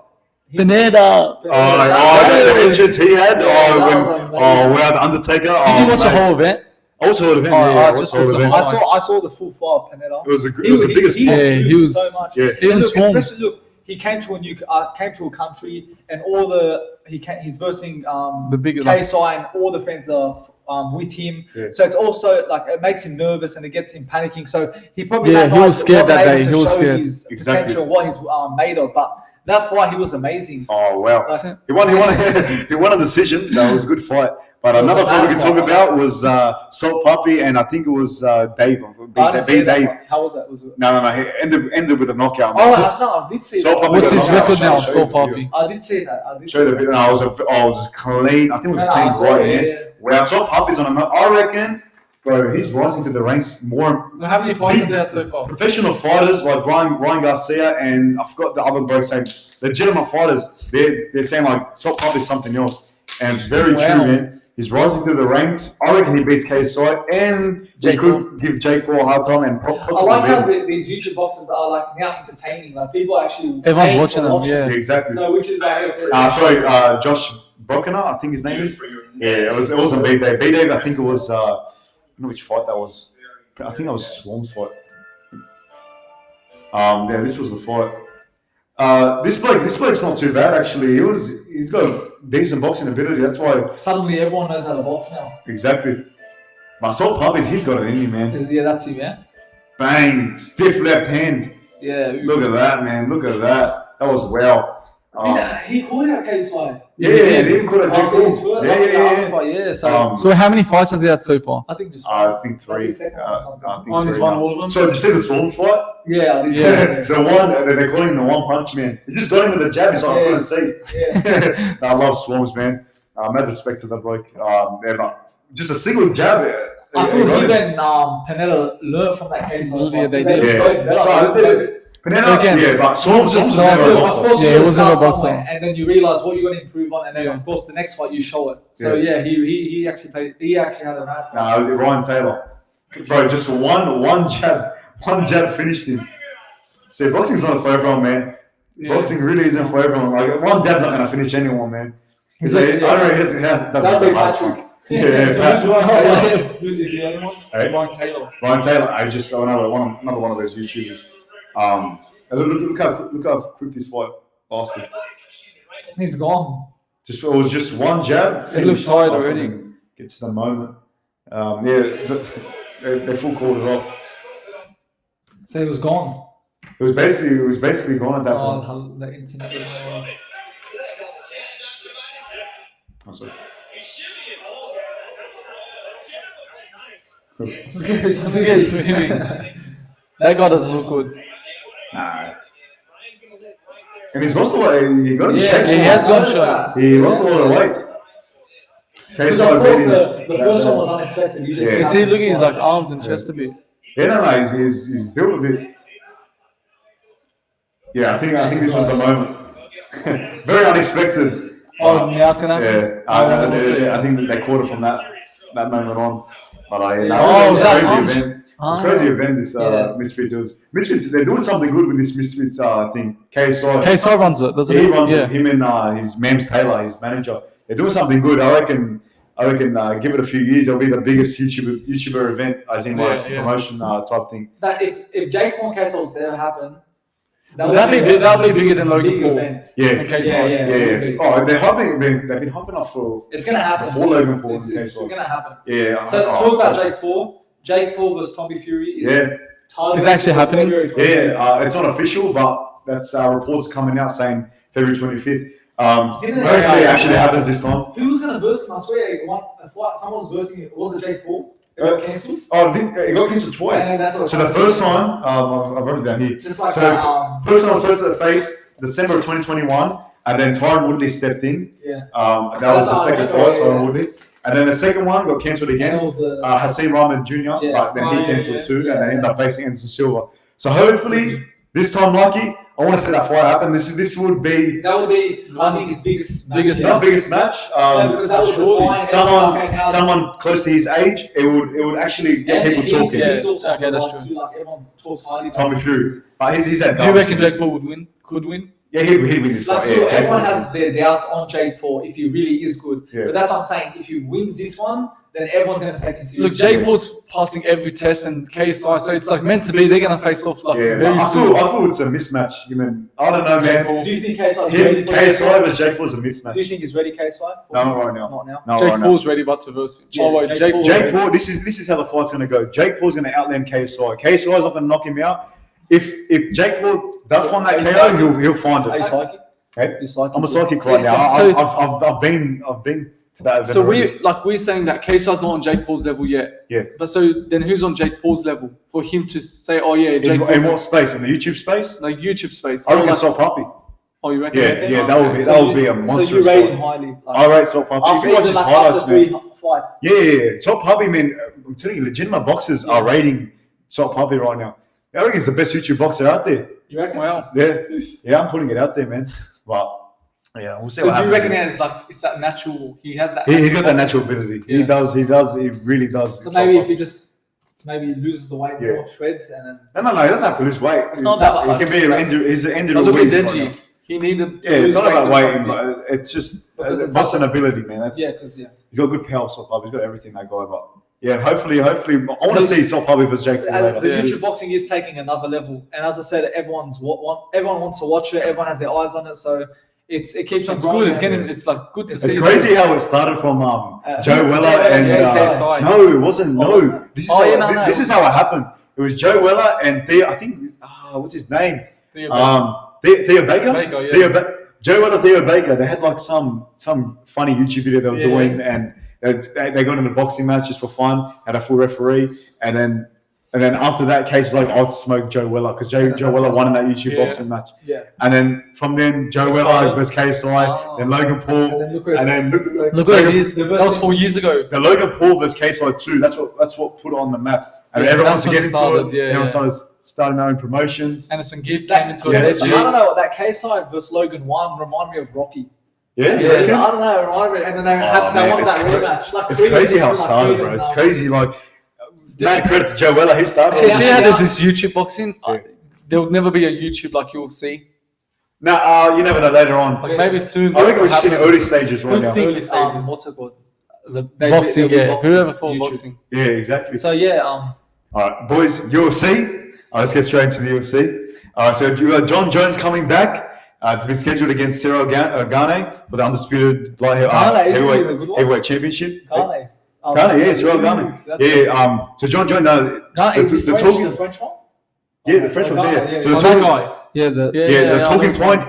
Pineda. The entrance he had. Without the Undertaker. Did you watch the whole event? I also heard of him. I saw the full fight of Pineda. It was the biggest fight. He was so much. Yeah. Especially look, he came to a country, and he's versing the bigger KSI, and all the fans are with him. Yeah. So it's also like it makes him nervous and it gets him panicking. So he probably he was scared that day. He was scared. His potential, what he's made of, but. That fight, he was amazing. Oh wow! He won a decision. That was a good fight. But another fight we can talk about was Salt Papi, and I think it was Dave. Dave. How was that? Was it? No. He ended with a knockout. I did see that. What's his record now, Salt Papi? I did see that. It was clean. I think it was clean right hand. Wow, Salt Papi's on a. I reckon. Bro, he's rising to the ranks more. How many fights has he had so far? Professional fighters like Ryan Garcia and I forgot the other bloke saying legitimate fighters. They're saying like Salt Papi's something else, and it's very true, man. He's rising through the ranks. I reckon he beats KSI, and we could give Jake Paul a hard time. And I like how these YouTube boxers are like now entertaining. Like people actually everyone's watching them. Yeah, exactly. So which is like Josh Brokener, I think his name is. Yeah, it wasn't B-Dave. B-Dave, I think it was. I don't know which fight that was. I think that was Swarm's fight. This was the fight. This bloke's not too bad actually. He's got decent boxing ability. That's why suddenly everyone knows how to box now. Exactly. But Salt Papi's, he's got it in him, man. Yeah, that's him, yeah. Bang! Stiff left hand. Yeah. Look at that, man. Look at that. That was wow. He called out KSI. Yeah, he didn't call it. Yeah. So how many fights has he had so far? I think just I think 3. He's won all of them. So did you see the Swarm fight? Yeah. The one they're calling him the one punch man. He just got him with a jab, so I couldn't see. Yeah. I love Swarms, man. Mad respect to that bloke. Just a single jab. I feel him and Panetta learned from that KSI. Yeah, they did. Panetta, but Swarms just never a boxer. Yeah, it was never a boxer. And then you realise what you're going to improve on, and then of course the next fight you show it. So he actually played. He actually had a mad fight. Nah, it was Ryan Taylor. Bro, just one jab finished him. See, boxing's not for everyone, man. Yeah. Boxing really isn't for everyone. Like one jab not gonna finish anyone, man. I don't know. It doesn't make Patrick. Yeah. So who's Ryan Taylor? Who is the other one? Hey? Ryan Taylor. Ryan Taylor. I just saw another one of those YouTubers. Look how quick this fight lasted. He's gone. It was just one jab. He looked tired already. Get to the moment. They full called it off. So he was gone. It was basically gone at that point. Oh, the internet. I'm sorry. That guy doesn't look good. Nah. And he's lost a lot. He got his shape. He has gone short. He lost a lot of weight. Because of course the first one was unexpected. You see, look at his like arms and chest a bit. Yeah, no, he's built a bit. Yeah, I think this was the moment. Very unexpected. Oh, now it's gonna Yeah, happen. I think that they caught it from that moment on. But it was crazy event. This Misfits. Misfits, they're doing something good with this Misfits thing. KSI runs it. Doesn't he runs it. Him and his Mams Taylor, his manager. They're doing something good. I reckon. Give it a few years. It'll be the biggest YouTuber event, as in promotion type thing. That if Jake Paul and KSI was there happen. That'll be bigger than Logan Paul. Yeah. Oh, they've been hopping up for. It's gonna happen before Logan Paul. It's gonna happen. Yeah. So talk about Jake Paul. Jake Paul versus Tommy Fury is It's actually happening. It's not official, but that's reports coming out saying February 25th. Hopefully it actually happens this time. Who was gonna verse him? I swear, a fight. Someone was versing it. Was it Jake Paul? It got cancelled? It got cancelled twice. So the first time, I wrote it down here. Just like first time was supposed to face December of 2021, and then Tyron Woodley stepped in. Yeah. That was the second fight, Tyron Woodley. And then the second one got cancelled again. Hasim Rahman Jr., but then he cancelled too, and then ended up facing Anderson Silva. So hopefully, this time lucky, I want to see that fight happen. This would be. That would be, I think, his biggest match. Not biggest match. Because that would define someone close to his age. It would actually get people talking. He's also that's true. Like everyone talks highly. Tommy Fury, but he's had. Do you reckon Jake Paul could win? Yeah, he'd win this fight. So everyone has their doubts on Jake Paul if he really is good. Yeah. But that's what I'm saying. If he wins this one, then everyone's going to take him seriously. Look, Jake Paul's passing every test and KSI, so it's like meant to be. They're going to face off very soon. I feel it's a mismatch. I don't know, man. Do you think KSI is ready for KSI versus Jake Paul's a mismatch. Do you think he's ready, KSI? No, not right now. Not now. No, Jake Paul's ready, but to verse him. Jake Paul. This is how the fight's going to go. Jake Paul's going to outland KSI. KSI's not going to knock him out. If Jake Paul does find that KO, he'll find it. Are you psychic? Hey? I'm a psychic right now. I've been to that event. So we're saying that KSI's not on Jake Paul's level yet. Yeah. But so then who's on Jake Paul's level for him to say, oh yeah, Jake Paul's in what space? In the YouTube space? Like YouTube space. I reckon Salt Papi. Oh, you reckon? Yeah, that would be a monstrous. So you rate him highly. I rate Salt Papi. If you watch his highlights, man. Fights. Yeah. Salt Papi, man. I'm telling you, legitimate boxers are rating Salt Papi right now. I reckon he's the best YouTube boxer out there. You reckon? Wow. Yeah, I'm putting it out there, man. But yeah, we'll see. So do you reckon it's that natural? He has that. He's got that natural ability. Yeah. He does. He really does. So maybe if he just loses the weight more, shreds, and then. No. He doesn't have to lose weight. It's not that. He can be he's an ended. Look at Deji. He needed. It's not about weight. But it's just boxing ability, man. Because he's got good power. So he's got everything that guy. But yeah, hopefully, I want to see Salt Papi versus Jake Paul later. The YouTube boxing is taking another level, and as I said, everyone wants to watch it. Everyone has their eyes on it, so. it keeps on It's growing. good. It's like good to see. It's crazy how it started from Joe Weller and no, it wasn't. No, this is how it happened. It was Joe Weller and Theo. I think what's his name? Theo Baker. Joe Weller, Theo Baker. They had like some funny YouTube video they were doing, and they got in a boxing match just for fun. Had a full referee, and then after that case, like I'll smoke Joe Weller because Joe Weller won in that YouTube boxing match. Yeah. And then from then Joe Weller versus KSI, then Logan Paul, and then look what it is. That was 4 years ago. The Logan Paul versus KSI 2. That's what put it on the map. And everyone wants to get into it. Everyone started starting their own promotions. Anderson Gibb came into it. I don't know. That KSI versus Logan 1 reminded me of Rocky. Yeah. I don't know. It reminded me, and then they won that rematch. Like, it's crazy how it started, bro. It's crazy. Like, mad credit to Joe Weller. He started. You see how there's this YouTube boxing? There will never be a YouTube like UFC. No, you never know later on. Like maybe soon. I think we're just in the early stages right now. Early stages. What's it called? Boxing, whoever fought boxing. Yeah, exactly. So all right, boys, UFC. Let's get straight into the UFC. All right, so you got Jon Jones coming back. It's been scheduled against Cyril Gane for the undisputed heavyweight championship. Gane, Cyril Gane. Yeah. So Jon Jones. Is he the French one? Yeah, the French one. Yeah. So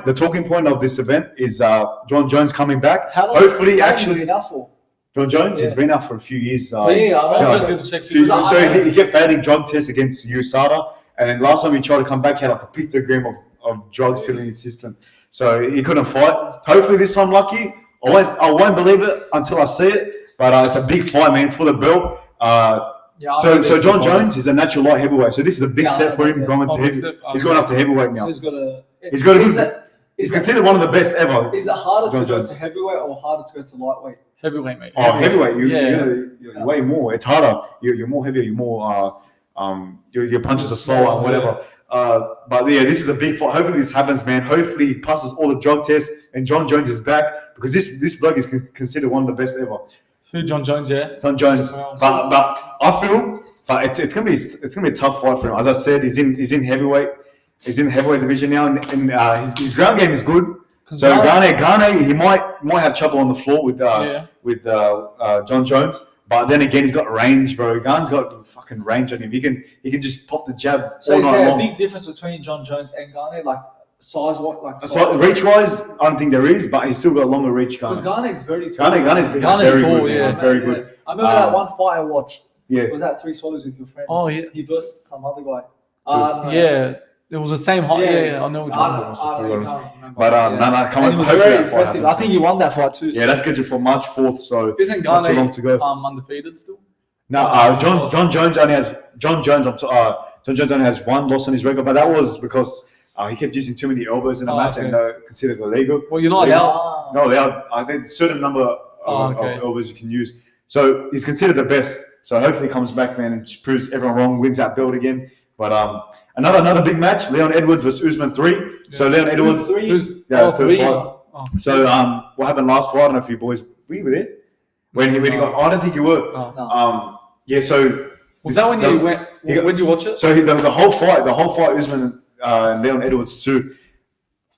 the talking point of this event is Jon Jones coming back. Hopefully, actually. Jon Jones has been out for a few years. So he kept failing drug tests against USADA, and then last time he tried to come back, he had like a pictogram of drugs still in his system, so he couldn't fight. Hopefully this time, lucky. I won't believe it until I see it, but it's a big fight, man. It's for the belt. So Jon Jones is a natural light heavyweight, so this is a big step for him going to heavyweight. He's going up to heavyweight now. So he's considered one of the best ever. Is it harder to go to heavyweight or harder to go to lightweight? Heavyweight, mate. Oh, heavyweight. You're way more. It's harder. You're more heavier. You're more. Your punches are slower and whatever. But yeah, this is a big fight. Hopefully this happens, man. Hopefully he passes all the drug tests and Jon Jones is back, because this bloke is considered one of the best ever. Who? Jon Jones, yeah. Jon Jones. But I feel, it's gonna be a tough fight for him. As I said, he's in heavyweight. He's in the heavyweight division now, and his ground game is good. So Gane, he might have trouble on the floor with Jon Jones, but then again, he's got range, bro. Gane's got fucking range on him. He can just pop the jab. So is there a big difference between Jon Jones and Gane, like size? Reach wise, I don't think there is, but he's still got longer reach. Because Gane is very tall. Gane is very tall. Yeah, he's very good. I remember that one fight I watched. Yeah, was that 3 Swallows with your friends? Oh yeah, he versus some other guy. It was the same height. Yeah, I know. But come on. It was very impressive. I think he won that fight too. Yeah, that's scheduled for March 4th. So isn't Gane not too long to go. Undefeated still? No, Jon Jones only has one loss on his record, but that was because he kept using too many elbows in the match and considered illegal. Well, you're not allowed. No, allowed. I think there's a certain number of elbows you can use. So he's considered the best. So hopefully he comes back, man, and proves everyone wrong, wins that belt again. But another big match, Leon Edwards versus Usman 3. Yeah. So Leon Edwards, third fight. So what happened last fight? I don't know if you boys were there when he got. I don't think you were. So was that when you went? When did you watch it? So the whole fight, Usman and Leon Edwards too.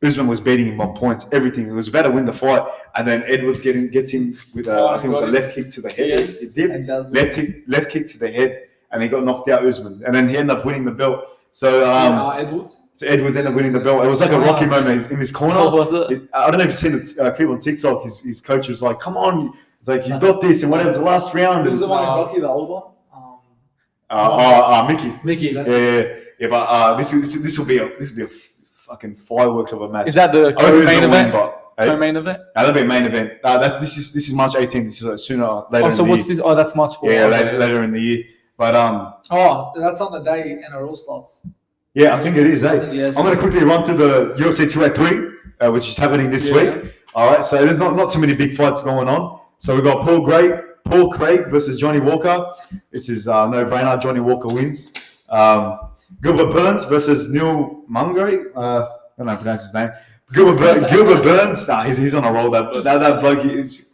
Usman was beating him on points, everything. He was about to win the fight, and then Edwards gets him with I think it was a left kick to the head. Yeah. He did left kick to the head, and he got knocked out, Usman, and then he ended up winning the belt. So Edwards. So Edwards ended up winning the belt. It was like a Rocky moment. He's in this corner. How was it? I don't know if you've seen the clip on TikTok. His coach was like, "Come on!" It's like, "You got this," and whatever. It's the last round. It was the one in Rocky, the old one. Mickey. That's yeah. But this will be a fucking fireworks of a match. Is that the main event? Co-main event? No, that'll be a main event. This is March 18th. This is sooner later. So what's this? Oh, that's March 4th. Yeah, later in the year. But that's on the day NRL starts. Yeah, I think it is. I'm going to quickly run through the UFC 283, which is happening this week. All right, so there's not too many big fights going on. So we've got Paul Craig versus Johnny Walker. This is no-brainer. Johnny Walker wins. Gilbert Burns versus Neil Mungary. I don't know how to pronounce his name. Gilbert Burns. He's on a roll. That bloke he's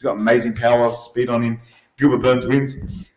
got amazing power, speed on him. Gilbert Burns wins.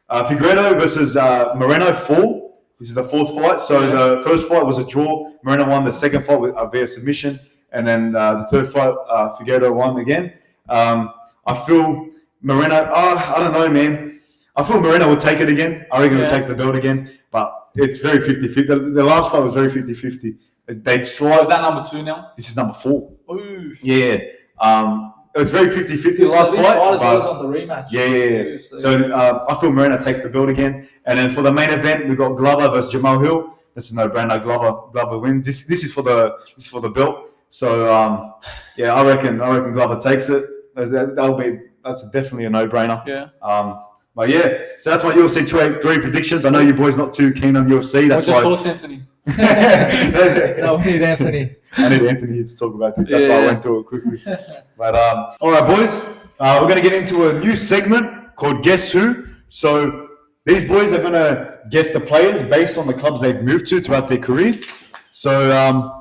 Figueiredo versus Moreno 4. This is the 4th fight. So the first fight was a draw. Moreno won the second fight via submission. And then the third fight, Figueiredo won again. I feel Moreno, I don't know, man. I feel Moreno will take it again. I reckon he'll take the belt again. But it's very 50-50. The last fight was very 50-50. They slide. Is that number 2 now? This is number 4. Ooh. Yeah. It was very 50-50 the last fight. Fighters on the rematch. Yeah. So I feel Moreno takes the belt again. And then for the main event, we got Glover versus Jamal Hill. That's a no-brainer. Glover wins. This is for the belt. So I reckon Glover takes it. That's definitely a no-brainer. Yeah. But yeah, so that's my UFC 283 predictions. I know you boys not too keen on UFC. That's why. What's your thoughts, Anthony? No, we need Anthony. I need Anthony to talk about this. That's why I went through it quickly. But all right, boys, we're going to get into a new segment called Guess Who. So these boys are going to guess the players based on the clubs they've moved to throughout their career. So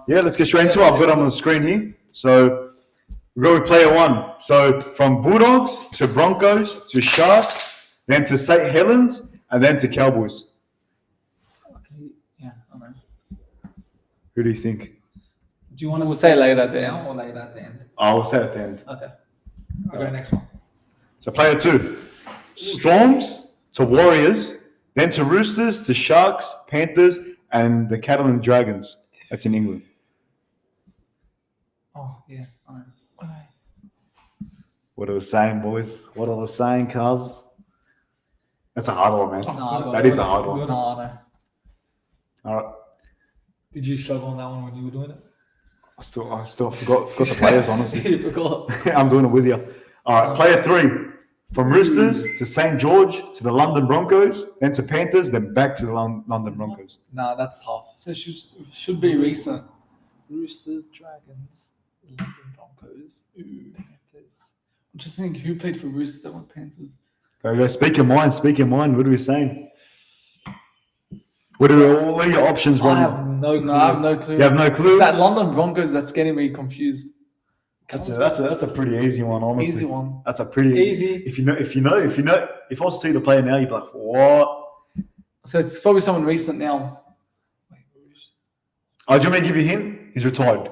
let's get straight into it. I've got them on the screen here. So we go with player 1. So from Bulldogs to Broncos to Sharks, then to St. Helens, and then to Cowboys. Okay. Yeah, I know. Who do you think? Do you want to say later at the end or later at the end? We'll say at the end. Okay. I'll go next one. So player 2. Storms to Warriors, then to Roosters, to Sharks, Panthers, and the Catalan Dragons. That's in England. Oh, yeah. I know. What I was saying, boys. What I was saying, cuz. That's a hard one, man. No, that is a hard one. No, I know. All right. Did you struggle on that one when you were doing it? I still forgot the players, honestly. You forgot. I'm doing it with you. All right, player 3. From Roosters to St. George to the London Broncos, then to Panthers, then back to the London Broncos. No, that's tough. So it should be recent. Roosters, Dragons, London Broncos, Panthers. I'm just thinking who played for Roosters that went Panthers. Go, speak your mind. What are we saying? What are your options? I have no clue. I have no clue. You have no clue? It's that London Broncos that's getting me confused. That's a pretty easy one, honestly. Easy one. That's a pretty easy. If I was to tell you the player now, you'd be like, what? So it's probably someone recent now. Oh, do you want me to give you a hint? He's retired.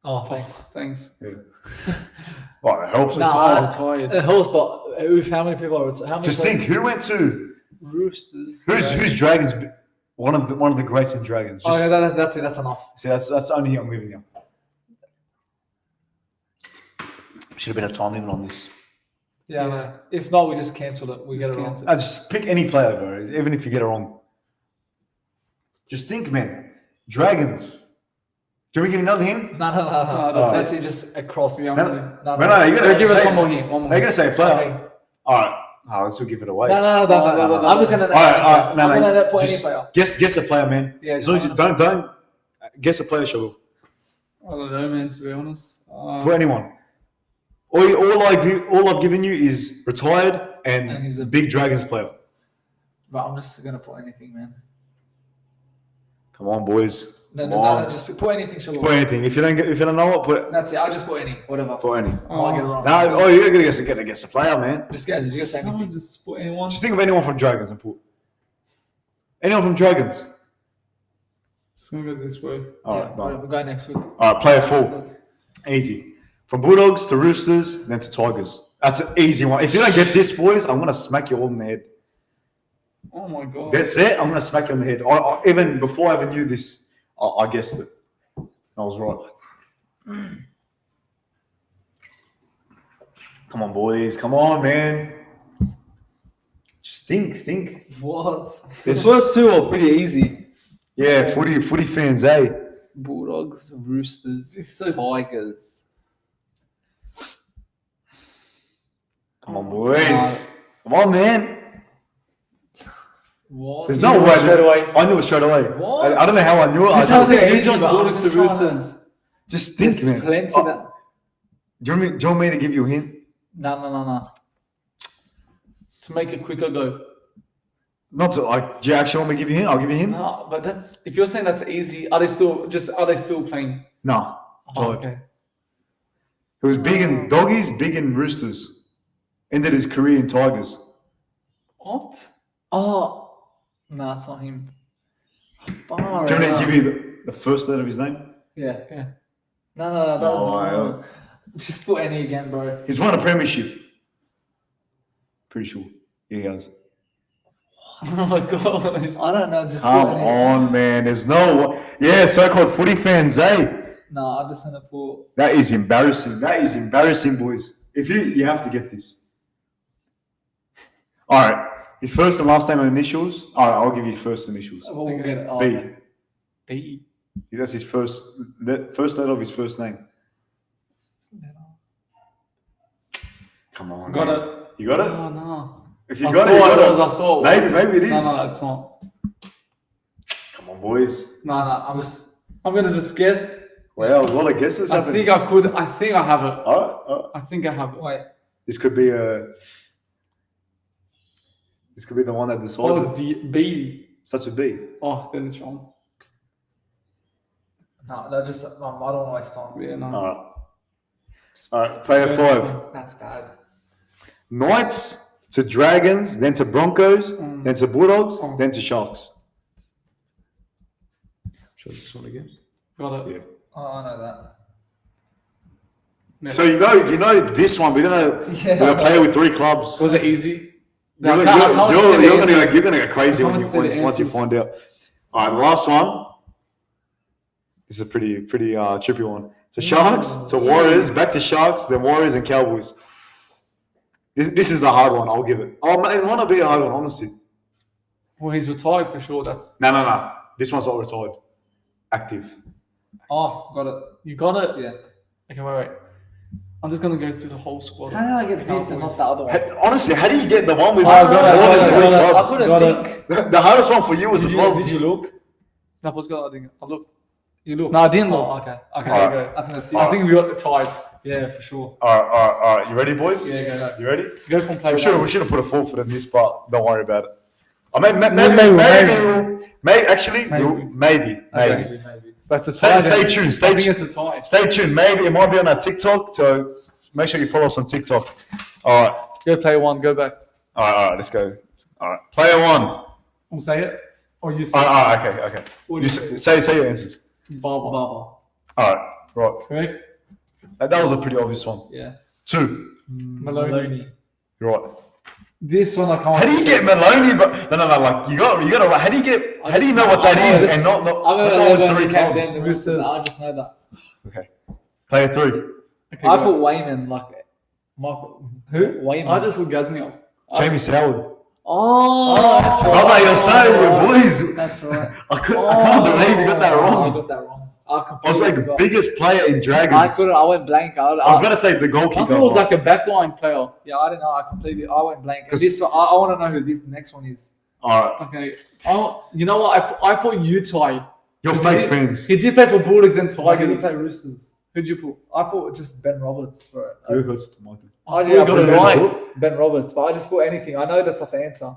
Oh, thanks. Thanks. Yeah. Well, it helps. Retired. It helps, but how many people are retired? Just think, who went to Roosters? Who's Dragons? One of the greats in Dragons. Just, that's it. That's enough. See, that's the only hint I'm giving you. Should have been a time limit on this. Yeah. No. If not, we just cancel it. We get it wrong. Just pick any player, bro. Even if you get it wrong. Just think, man. Dragons. Do we get another hint? No. That's it. Just across. Yeah, no. You gotta give us one more hint. They're gonna say a player. Okay. All right. Let's give it away. No. I'm just gonna. All right. I'm gonna put any player. Guess a player, man. Yeah. As long as you don't guess a player, Shovel. I don't know, man. To be honest. Put anyone. All I've given you is retired and he's a big Dragons player. But I'm just gonna put anything, man. Come on, boys. No, just put anything. Put anything. If you don't know what, put. That's it. I'll just put any. Whatever. Put any. I'll get it wrong. No, you're gonna guess a player, man. Just say anything. No, just put anyone. Just think of anyone from Dragons and put. Anyone from Dragons. Just gonna go this way. All right, we'll go next week. All right, player 4. Easy. From Bulldogs to Roosters, then to Tigers. That's an easy one. If you don't get this, boys, I'm gonna smack you all in the head. Oh my god. That's it. I'm gonna smack you on the head. Even before I ever knew this, I guessed it. I was right. Come on, boys. Come on, man. Just think. What? The first two are pretty easy. Yeah, footy fans, eh? Bulldogs, Roosters, Tigers. Come on, boys. Come on, man. What? There's no way. I knew it straight away. What? I don't know how I knew it. This has a huge on Bulldogs to Roosters. Just think, man. Plenty that. Do you want me to give you a hint? No. To make it quicker go. Not to like. Do you actually want me to give you a hint? I'll give you a hint. No, but that's if you're saying that's easy. Are they still playing? No. Okay. It was big in doggies, big in roosters. Ended his career in Tigers. What? Oh, no, it's not him. Do you want me to give you the first letter of his name? Yeah. No. Just put any again, bro. He's won a premiership. Pretty sure. Yeah, he has. Oh my god. I don't know. Just come on, man. There's no. Yeah, so-called footy fans, eh? No, I'm just gonna put. That is embarrassing. That is embarrassing, boys. If you have to get this. All right. His first and last name and initials. All right, I'll give you first initials. We'll get it. B. Okay. B. That's his first letter of his first name. Come on. Got man. it. You got it? Oh no. If you got it, you got it. I thought Maybe it is. No, it's not. Come on, boys. No. I'm gonna just guess. Well, a lot of guesses I happening. think I could. I think I have it. All right. I think I have it. Wait. This could be a. This could be the one that decides. Oh, it's B. Such a B. Oh, then it's wrong. No, just I don't want to waste time. Yeah, no. All right. Player 5. That's bad. Knights to Dragons, then to Broncos, then to Bulldogs, then to Sharks. Show this one again. Got it. Yeah. Oh, I know that. Yeah. So you know this one. We're gonna play with 3 clubs. Was it easy? You're gonna go crazy once you find out. All right, the last one. This is a pretty trippy one. So Sharks to Warriors, back to Sharks, then Warriors and Cowboys. This is a hard one. I'll give it. Oh man, it might not be a hard one, honestly. Well, he's retired for sure. That's No. This one's not retired. Active. Oh, got it. you got it. Yeah. Okay, wait. I'm just gonna go through the whole squad. How did I get this and not the other one? Honestly, how do you get the one with got more it, than 3 I clubs? couldn't think. The hardest one for you was the 12. Did you look? No, what's got? I didn't. I look. You look. No, I didn't look. Oh, okay. All right. So I think that's it. I think we got the tie. Yeah, for sure. All right. You ready, boys? Yeah, go. You ready? Go from play. We should have put a forfeit in this, but don't worry about it. I mean, maybe. Maybe. But it's a tie. Stay tuned. I think it's a tie. Stay tuned. Maybe it might be on our TikTok, so make sure you follow us on TikTok. All right. Go play one. Go back. All right. Let's go. All right. Player 1. We'll say it. Or you say Okay. You say your answers. Baba. All right. Correct? That was a pretty obvious one. Yeah. 2. Maloney. You're right. This one I can't. How do you get Maloney? But no. Like you got. How do you know what that is? And not I'm with 3 3 clubs. the Roosters. I just know that. Okay. Player 3. Okay, I go. put Wayman like Michael. Who? Wayman. I just put Gazniel. Jamie Howard. Oh, that's right. Brother, you're saying, boys. That's right. I can't believe you got that I wrong. got that wrong. I was like the biggest player in Dragons. I went blank. I was going to say the I goalkeeper. thought it was like a backline player. Yeah, I don't know. I went blank. And this one, I want to know who this next one is. All right. Okay. You know what? I put Utai. You're fake fans. He did play for Bulldogs and Why did he Tigers. say Roosters? Who'd you put? I put just Ben Roberts for it. Who goes to Michael? I thought you got it right. Ben Roberts, but I just put anything. I know that's not the answer.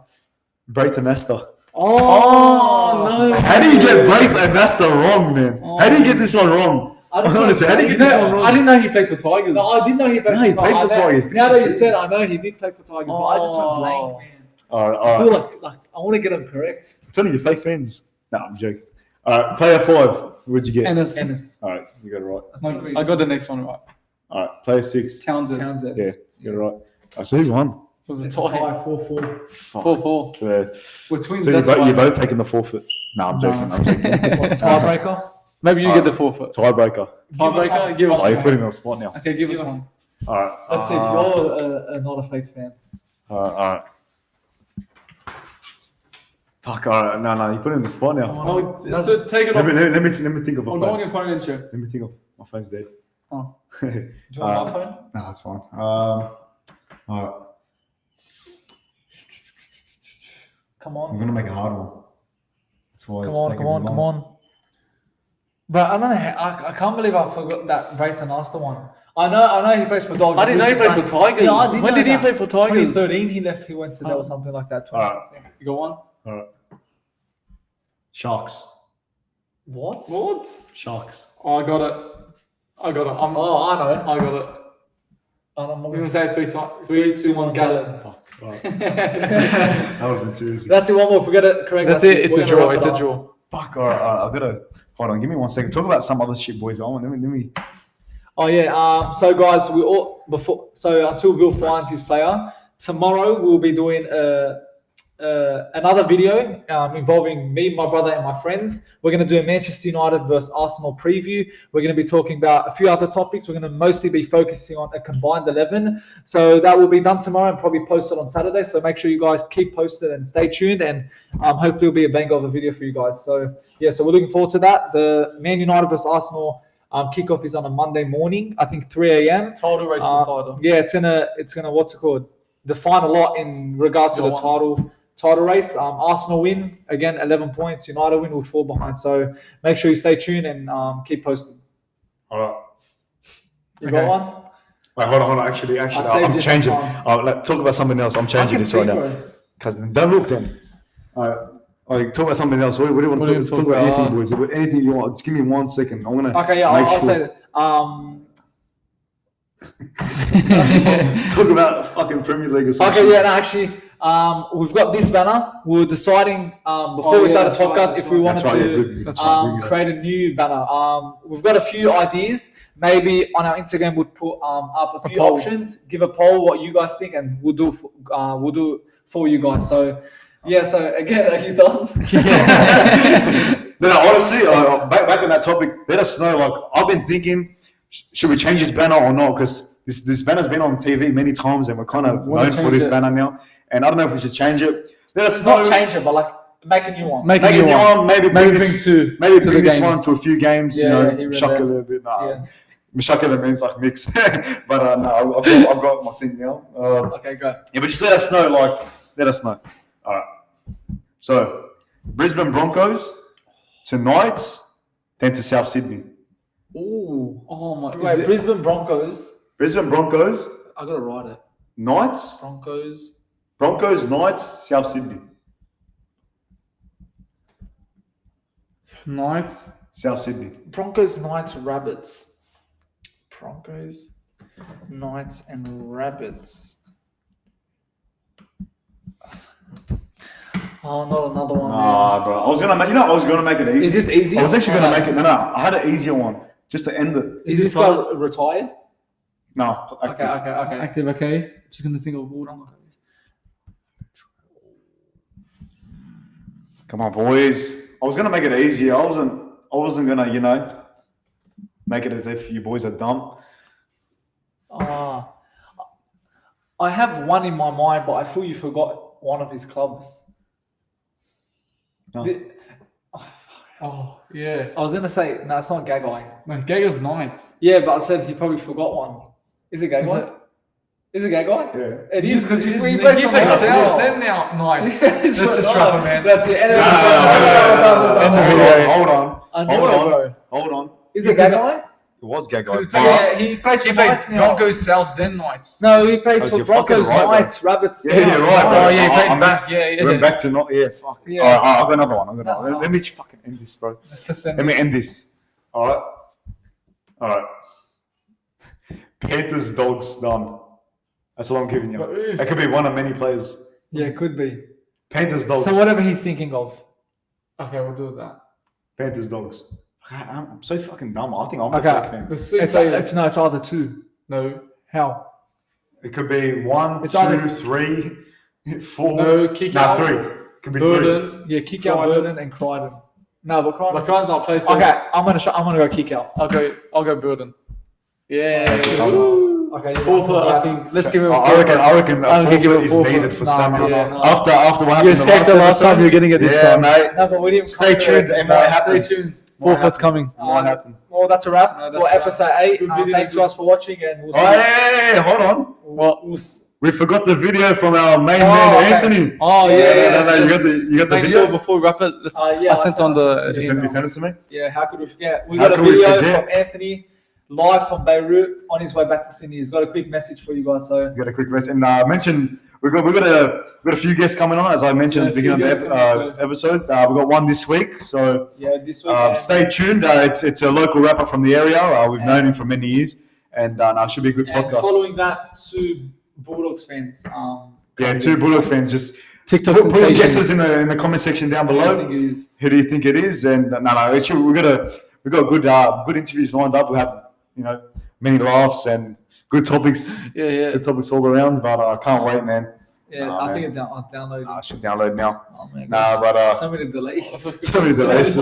Braith and Nesta. Oh, no. How do you get Braith and Nesta wrong, man? How do you get this one wrong? I just Honestly, how do you get this one wrong? I didn't know he played for Tigers. No, I didn't know he played No, he played for Tigers. Now that you said, I know he did play for Tigers, but I just went blank, man. All right. I feel like I want to get them correct. I'm telling you, fake fans. No, I'm joking. All right, player 5. What'd you get? Ennis. All right, you got it right. I got the next one right. All right, player 6. Townsend. Yeah, you got it right. So who won? It was a It's a tie. tie, 4-4. 4-4. So, We're twins. so that's you're why. both taking the forfeit. No, I'm joking. Tiebreaker? Maybe you All get the right. forfeit. Tiebreaker. Tiebreaker. Give us Oh, you one. put him on the spot now. Okay, give us one. All right. Let's see if you're not a fake fan. All right. Fuck. All right. No. You put him in the spot now. Oh, so take it Let off. me think of a Or go on player. your phone and check. Let me think of my phone's dead. Oh. Do you want my phone? No, that's fine. All right. Come I'm on. gonna make a hard one. That's why Come it's on, taking come on, me come long. on. But I don't know. I can't believe I forgot that Braith and Asta one. I know he plays for Dogs. I didn't know he played for Tigers. Yeah, I didn't When know did he that. play for Tigers? 2013 he left. He went to there or something like that. 2016. You got one? All right. Sharks. What? Sharks. Oh, I got it. I know. I got it. I'm not We're gonna gonna say say 3 times. 3, 2, 1, Gallon. Fuck. All right. That would have been too easy. That's it. One more. Forget it. Correct. That's it. It's We're a gonna draw. wrap It's it a up. draw. Fuck. All right. I've got to hold on. Give me 1 second. Talk about some other shit, boys. Let me Oh yeah. So guys, until Will finds his player, tomorrow we'll be doing another video involving me, my brother, and my friends. We're going to do a Manchester United versus Arsenal preview. We're going to be talking about a few other topics. We're going to mostly be focusing on a combined 11. So that will be done tomorrow and probably posted on Saturday. So make sure you guys keep posted and stay tuned. And hopefully it'll be a banger of a video for you guys. So yeah, so we're looking forward to that. The Man United versus Arsenal kickoff is on a Monday morning. I think 3 a.m. Title race decider. Yeah, it's gonna what's it called? Define a lot in regard to the title race. Arsenal win again, 11 points. United win with 4 behind. So make sure you stay tuned and keep posting. All right. You got one? Wait, hold on. Actually, I'm changing. Talk about something else. I'm changing this right now. Because don't look then. All right. Talk about something else. What do you want to talk about? Anything, boys? Anything you want? Just give me 1 second. I want to. Okay, yeah, I'll say that. Talk about fucking Premier League or something. Okay, yeah, no, actually, we've got this banner. We were deciding before we started the podcast if we wanted to create a new banner. We've got a few ideas. Maybe on our Instagram we'll put up a few options. Give a poll what you guys think, and we'll do for you guys. So yeah. So again, are you done? No, honestly, back on that topic, let us know. Like, I've been thinking, should we change this banner or not? Because this banner's been on TV many times, and we're kind of known for this banner now. And I don't know if we should change it. Let us know. Not change it, but like make a new one. Make a new one. Maybe bring this one to a few games. Yeah, shuck a little bit. Mishakela means like mix. But no, I've got my thing now. Okay, go. Yeah, but just let us know. Let us know. All right. So, Brisbane Broncos to Knights, then to South Sydney. Ooh. Oh my. Wait, Brisbane Broncos. Brisbane Broncos. I gotta write it. Knights. Broncos, Knights, South Sydney. Knights. South Sydney. Broncos, Knights, Rabbits. Broncos, Knights, and Rabbits. Oh, not another one. Nah, bro. I was gonna make it easy. Is this easy? I was actually gonna make it. No. I had an easier one just to end it. Is this guy retired? No. Active. Okay. Active. Okay. Just gonna think of one. Come on, boys. I was gonna make it easier. I wasn't gonna, make it as if you boys are dumb. I have one in my mind, but I feel you forgot one of his clubs. No. Yeah. I was gonna say no, it's not Gagai. No, Gagai's Knights. Yeah, but I said he probably forgot one. Is it Gagai? Is it Gagai? Yeah. It is because he plays for South. Then now Knights. That's a strapper, man. That's it. Hold on. Is it Gagai? It was Gagai. Yeah, he plays for Knights now. Broncos, Souths, then Knights. No, he plays for Broncos, Knights, Rabbits. Yeah, you're right. Oh, yeah, he played back. Yeah. Went back to not. Yeah, fuck. Yeah. All right, I've got another one. Let me fucking end this, bro. Let me end this. All right. Panthers, Dogs, done. That's all I'm giving you. That could be one of many players. Yeah, it could be. Panthers, Dogs. So whatever he's thinking of. Okay, we'll do that. Panthers, Dogs. I'm so fucking dumb. I think I'm a fake fan. It's either two. No. How? It could be 1, 2, 3, 4. No, kick out. 3. Could be Burden. 3. Yeah, kick out Burden and Crichton. No, but Crichton. But Crichton's not playing. So okay, I'm gonna go kick out. I'll go Burden. Yeah. Okay. Forfeit. I think. Let's give him. I reckon a forfeit is needed for Samuel. After what happened you escaped the last time, you're getting it this time. Mate. No, but we didn't. Stay tuned. It might happen. Stay tuned. Forfeit's coming. Might happen. Well, that's a wrap for episode 8. Thanks guys for watching, and we'll see. Hey, hold on. What? We forgot the video from our main man, Anthony. Oh, yeah. No, you got the Make video? sure before we wrap it, I sent on the... You sent it to me? Yeah, how could we forget? We got a video from Anthony, live from Beirut, on his way back to Sydney. He's got a quick message for you guys. So he's got a quick message. And mention, we've got a few guests coming on, as I mentioned at the beginning of the episode. We've got one this week. So this week. Stay tuned. It's a local rapper from the area. We've known him for many years. And it should be a good podcast. Following that, 2 Bulldogs fans. 2 Bulldogs fans. Just TikTok put guesses in the comment section down below. Who do you think it is? And actually, we've got good interviews lined up. We have many laughs and good topics. Yeah. Good topics all around. But I can't wait, man. Yeah, I think I'll download it. I should download now. Oh my Nah, gosh. but So many delays. so many delays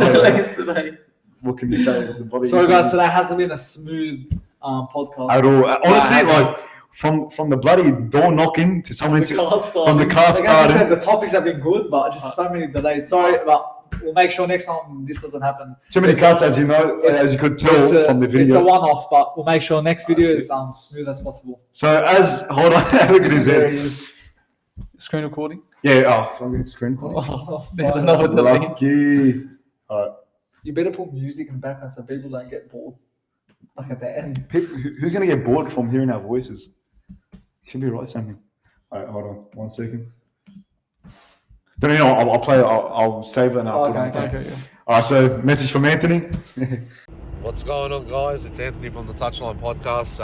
today. What can you say? It's a body Sorry guys, today hasn't been a smooth podcast. at all. Honestly, like from the bloody door knocking to someone from the car Like I starting. said, the topics have been good, but just so many delays. Sorry, but we'll make sure next time this doesn't happen. Too many cuts, as you know, as you could tell from the video. It's a one-off, but we'll make sure next video is smooth as possible. So hold on, look at his There head. he is. Screen recording. Yeah, I'm getting screen recording. Oh, There's another delay. Lucky. All right. You better put music in the background so people don't get bored. Like at the end. Who's gonna get bored from hearing our voices? Should be right, Samuel. All right, hold on 1 second. Don't you know? I'll play it. I'll save it and I'll put it on. Okay. All right. So message from Anthony. What's going on, guys? It's Anthony from the Touchline Podcast.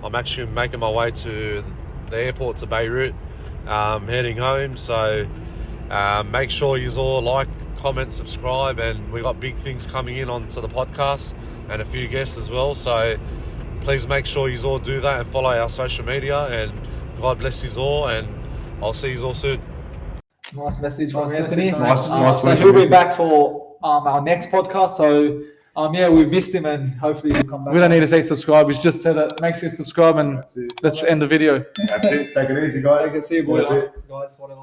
I'm actually making my way to the airport to Beirut, heading home. So make sure you all like, comment, subscribe, and we've got big things coming in onto the podcast and a few guests as well. So please make sure you all do that and follow our social media. And God bless you all, and I'll see you all soon. Nice message from Nice Anthony. message, Nice So work, he'll be Anthony. back for our next podcast. So we've missed him, and hopefully he'll come back. We don't need to say subscribe. We just said it. Make sure you subscribe and That's it. let's end the video. That's it. Take it easy, guys. See you boys. That's it. Guys, whatever.